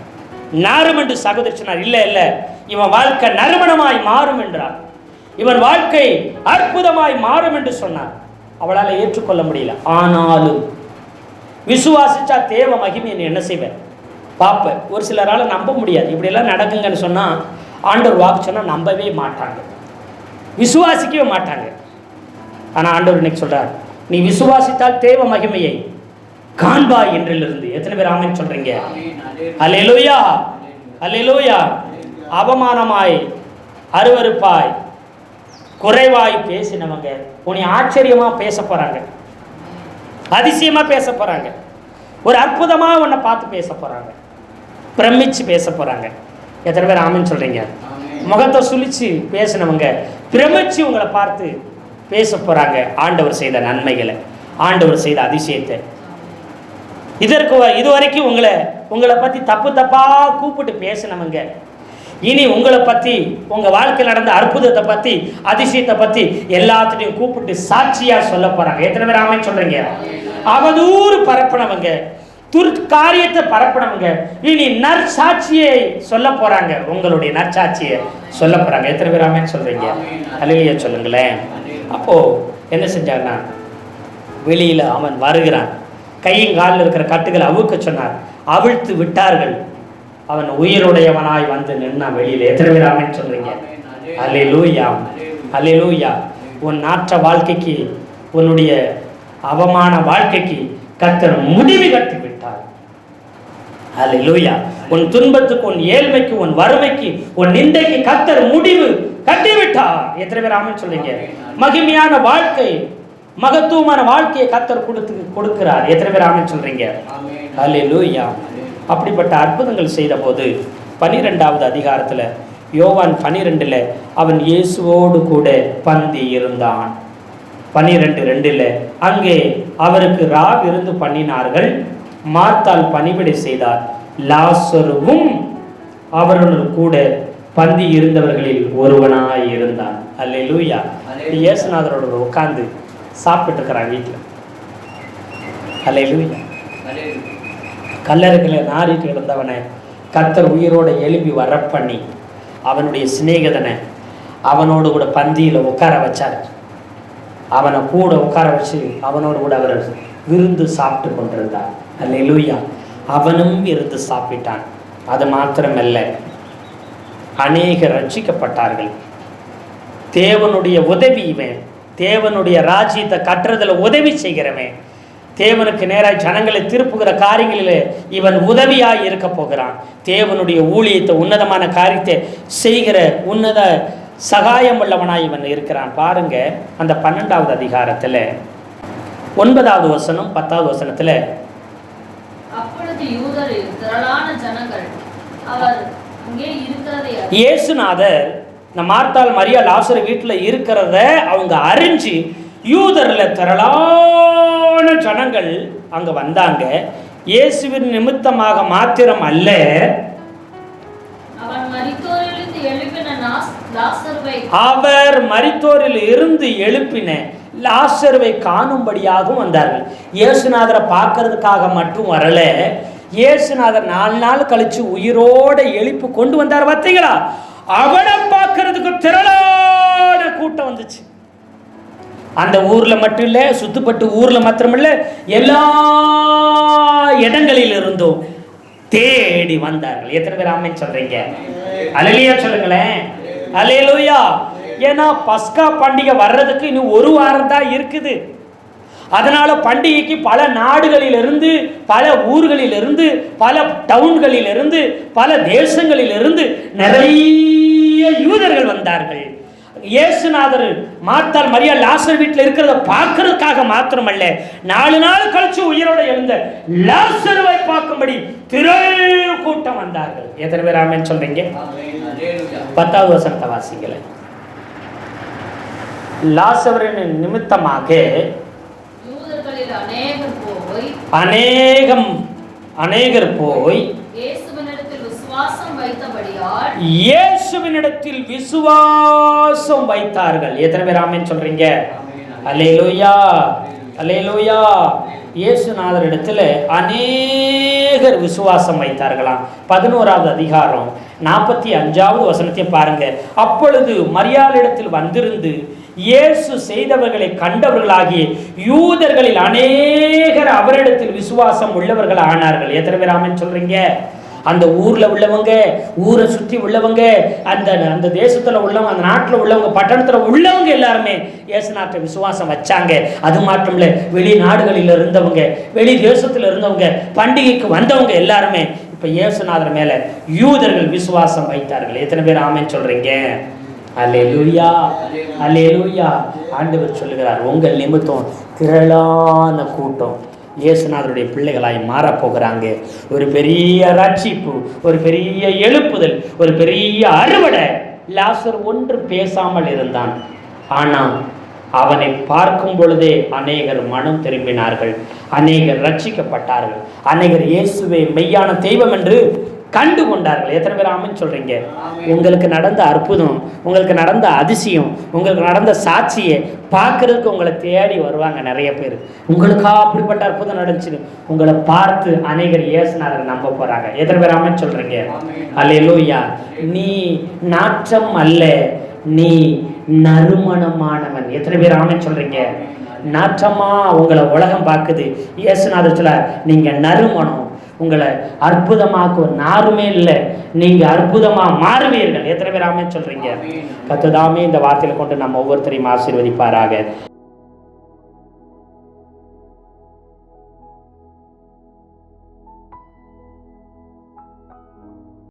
நாரும் என்று சகோதரிச்சினார். இல்லை, இவன் வாழ்க்கை நறுமணமாய் மாறும் என்றார். இவன் வாழ்க்கை அற்புதமாய் மாறும் என்று சொன்னார். அவளால் ஏற்றுக்கொள்ள முடியல. ஆனாலும் விசுவாசிச்சா தேவ மகிமையை என்ன செய்வேன் பார்ப்பேன். ஒரு சிலரால் நம்ப முடியாது. இப்படியெல்லாம் நடக்குங்கன்னு சொன்னால், ஆண்டவர் வாக்கு சொன்னால் நம்பவே மாட்டாங்க, விசுவாசிக்கவே மாட்டாங்க. ஆனால் ஆண்டவர் இன்னைக்கு சொல்றார், நீ விசுவாசித்தால் தேவ மகிமையை காண்பாய் என்றிலிருந்து. எத்தனை பேர் ஆமென் சொல்றீங்க? அல்லேலூயா, அல்லேலூயா. அவமானமாய், அருவருப்பாய், குறைவாய் பேசினவங்க உன்னை ஆச்சரியமா பேச போறாங்க, அதிசயமா பேச போறாங்க, ஒரு அற்புதமா உன்னை பார்த்து பேச போறாங்க, பிரமிச்சு பேச போறாங்க. எத்தனை பேர் ஆமென் சொல்றீங்க? முகத்தை சுழிச்சு பேசினவங்க பிரமிச்சு உங்களை பார்த்து பேச போறாங்க. ஆண்டவர் செய்த நன்மைகளை, ஆண்டவர் செய்த அதிசயத்தை. இதுவரைக்கும் உங்களை பத்தி தப்பா கூப்பிட்டு பேசினவங்க இனி உங்களை பற்றி, உங்கள் வாழ்க்கையில் நடந்த அற்புதத்தை பற்றி, அதிசயத்தை பற்றி எல்லாத்தையும் கூப்பிட்டு சாட்சியாக சொல்ல போகிறாங்க. எத்தனை பேர் ஆமென் சொல்கிறீங்க? அவதூறு பரப்பினவங்க, காரியத்தை பரப்பினவங்க இனி நற்சாட்சியை சொல்ல போகிறாங்க. உங்களுடைய நற்சாட்சியை சொல்ல போகிறாங்க. எத்தனை பேர் ஆமென் சொல்கிறீங்க? அல்லேலூயா சொல்லுங்களேன். அப்போது என்ன செஞ்சாங்கன்னா, வெளியில் அவன் வருகிறான், கையும் காலில் இருக்கிற கட்டுகளை அவுக்க சொன்னார், அவிழ்த்து விட்டார்கள். அவன் உயிருடையவனாய் வந்து நின்னா வெளியில். எத்தனை பேர் ஆமென் சொல்றீங்க? அல்லேலூயா, அல்லேலூயா. உன் நாற்ற வாழ்க்கைக்கு, உன்னுடைய அவமான வாழ்க்கைக்கு கர்த்தர் முடிவு கட்டி விட்டார். அல்லேலூயா. உன் துன்பத்துக்கு, உன் ஏழ்மைக்கு, உன் வறுமைக்கு, உன் நிந்தைக்கு கர்த்தர் முடிவு கட்டிவிட்டார். எத்தனை பேர் ஆமென் சொல்றீங்க? மகிமையான வாழ்க்கை, மகத்துவமான வாழ்க்கையை கர்த்தர் கொடுக்கிறார். எத்தனை பேர் ஆமென் சொல்றீங்க? அல்லேலூயா. அப்படிப்பட்ட அற்புதங்கள் செய்த போது 12வது அதிகாரத்தில் யோவான் 12 அவன் இயேசுவோடு கூட பந்தி இருந்தான். 12:2 அங்கே அவருக்கு விருந்து பண்ணினார்கள். மார்த்தாள் பணிவிடை செய்தார். லாசருவும் அவருடன் கூட பந்தி இருந்தவர்களில் ஒருவனாய் இருந்தான். அல்லேலூயா. இயேசுநாதரோட உட்கார்ந்து சாப்பிட்டு இருக்கிறான் வீட்டில். அல்லேலூயா. கல்லறைகளை நாறிட்டு இருந்தவனை கர்த்தர் உயிரோட எழுப்பி வர பண்ணி அவனுடைய சிநேகிதனை அவனோடு கூட பந்தியில் உட்கார வச்சார். அவனை கூட உட்கார வச்சு அவனோடு கூட அவர் விருந்து சாப்பிட்டு கொண்டிருந்தார். அல்லேலூயா. அவனும் இருந்து சாப்பிட்டான். அது மாத்திரமல்ல, அநேகர் ரட்சிக்கப்பட்டார்கள். தேவனுடைய உதவி இவன், தேவனுடைய ராஜ்யத்தை கட்டுறதுல உதவி செய்கிறவன், தேவனுக்கு நேராக ஜனங்களை திருப்புகிற காரியங்களில் இவன் உதவியாய் இருக்க போகிறான். தேவனுடைய ஊழியத்தை, உன்னதமான காரியத்தை செய்கிற உன்னத சகாயம் உள்ளவனாய் இவன் இருக்கிறான். பாருங்க, அந்த 12வது அதிகாரத்தில் 9வது வசனம் 10வது வசனத்தில் அப்பொழுது யூதரில் திரளான ஜனங்கள் அவர் அங்கே இருக்கிறதை இயேசுநாதர் இந்த மார்த்தாள் மரியா லாசரு வீட்டில் இருக்கிறத அவங்க அறிஞ்சு யூதரில் திரளான ஜனங்கள் அங்கே வந்தாங்க. இயேசுவின் நிமித்தமாக மாத்திரம் அல்ல, அவர் மரித்தோரில் இருந்து எழுப்பின லாசருவை காணும்படியாகவும் வந்தார்கள். இயேசுநாதரை பார்க்கறதுக்காக மட்டும் வரல, இயேசுநாதர் 4 நாள் கழிச்சு உயிரோட எழுப்பி கொண்டு வந்தார். பார்த்தீங்களா? அவனை பார்க்கறதுக்கு திரளான கூட்டம் வந்துச்சு. அந்த ஊர்ல மட்டும் இல்ல, சுத்துப்பட்டு ஊர்ல மாத்திரமில்ல, எல்லா இடங்களில் இருந்தும் தேடி வந்தார்கள். எத்தனை பேர் ஆமென் சொல்றீங்க? அல்லேலூயா சொல்லுங்களேன். அல்லேலூயா. ஏன்னா பஸ்கா பண்டிகை வர்றதுக்கு இன்னும் 1 வாரம் தான் இருக்குது. அதனால பண்டிகைக்கு பல நாடுகளிலிருந்து, பல ஊர்களிலிருந்து, பல டவுன்களிலிருந்து, பல தேசங்களிலிருந்து நிறைய யூதர்கள் வந்தார்கள். இயேசுநாதர் மார்த்தாள் மரியா லாசர் வீட்டில் இருக்கிறத பார்க்கறதுக்காக மாத்திரமல்ல, 4 நாள் கழிச்சு உயிரோட எழுந்த லாசருவை பார்க்கும்படி திரள் கூட்டம் வந்தார்கள். எத்தனை பேர் ஆமென் சொல்றீங்க? 10வது வசனத்தை வாசிக்கல. லாசரின் நிமித்தமாக அநேகர் போய் இயேசுவினிடத்தில் விசுவாசம் வைத்தார்கள். எத்தனை பேர் ஆமென் சொல்றீங்க? அல்லேலூயா, அல்லேலூயா. இயேசுநாதரிடத்துல அநேகர் விசுவாசம் வைத்தார்களாம். 11வது அதிகாரம் 45வது வசனத்தை பாருங்க. அப்பொழுது மரியாளிடத்தில் வந்திருந்து இயேசு செய்தவர்களை கண்டவர்களாகிய யூதர்களில் அநேகர் அவரிடத்தில் விசுவாசம் உள்ளவர்கள் ஆனார்கள். எத்தனை பேர் ஆமென் சொல்றீங்க? அந்த ஊர்ல உள்ளவங்க, ஊரை சுற்றி உள்ளவங்க, அந்த தேசத்துல உள்ளவங்க, அந்த நாட்டில் உள்ளவங்க, பட்டணத்துல உள்ளவங்க எல்லாருமே இயேசுநாதரை விசுவாசம் வச்சாங்க. அது மாத்திரம் இல்ல, வெளிநாடுகளில் இருந்தவங்க, வெளி தேசத்துல இருந்தவங்க, பண்டிகைக்கு வந்தவங்க எல்லாருமே இப்ப இயேசுநாதர் மேல யூதர்கள் விசுவாசம் வைத்தார்கள். எத்தனை பேர் ஆமென் சொல்றீங்க? அல்லேலூயா, அல்லேலூயா. ஆண்டவர் சொல்லுகிறார், உங்கள் நிமித்தம் திரளான கூட்டம் இயேசுநாதருடைய பிள்ளைகளாய் மாறப்போகிறாங்க. ஒரு பெரிய ரட்சிப்பு, ஒரு பெரிய எழுப்புதல், ஒரு பெரிய அறுவடை. லாசர் ஒன்று பேசாமல் இருந்தான். ஆனால் அவனை பார்க்கும் பொழுதே அநேகர் மனம் திரும்பினார்கள், அநேகர் ரட்சிக்கப்பட்டார்கள், அநேகர் இயேசுவை மெய்யான தெய்வம் என்று கண்டு கொண்டார்கள். எத்தனை பேர் ஆமென் சொல்றீங்க? உங்களுக்கு நடந்த அற்புதம், உங்களுக்கு நடந்த அதிசயம், உங்களுக்கு நடந்த சாட்சியை பார்க்கறதுக்கு உங்களை தேடி வருவாங்க நிறைய பேர். உங்களுக்கா அப்படிப்பட்ட அற்புதம் நடந்துச்சு, உங்களை பார்த்து அநேகர் இயேசுநாதரை நம்ப போறாங்க. எத்தனை பேர் ஆமென் சொல்றீங்க? அல்லேலூயா. நீ நாற்றம் அல்ல, நீ நறுமணமானவன். எத்தனை பேர் ஆமென் சொல்றீங்க? நாற்றமா உங்களை உலகம் பார்க்குது. இயேசுநாதர் சொல்ல, நீங்க நறுமணம், உங்களை அற்புதமாக்குவர். யாருமே இல்லை, நீங்கள் அற்புதமாக மாறுவீர்கள். எத்தனை பேர் ஆமென் சொல்றீங்க? கர்த்தர் தாமே இந்த வார்த்தையில கொண்டு நம்ம ஒவ்வொருத்தரையும் ஆசீர்வதிப்பாராக.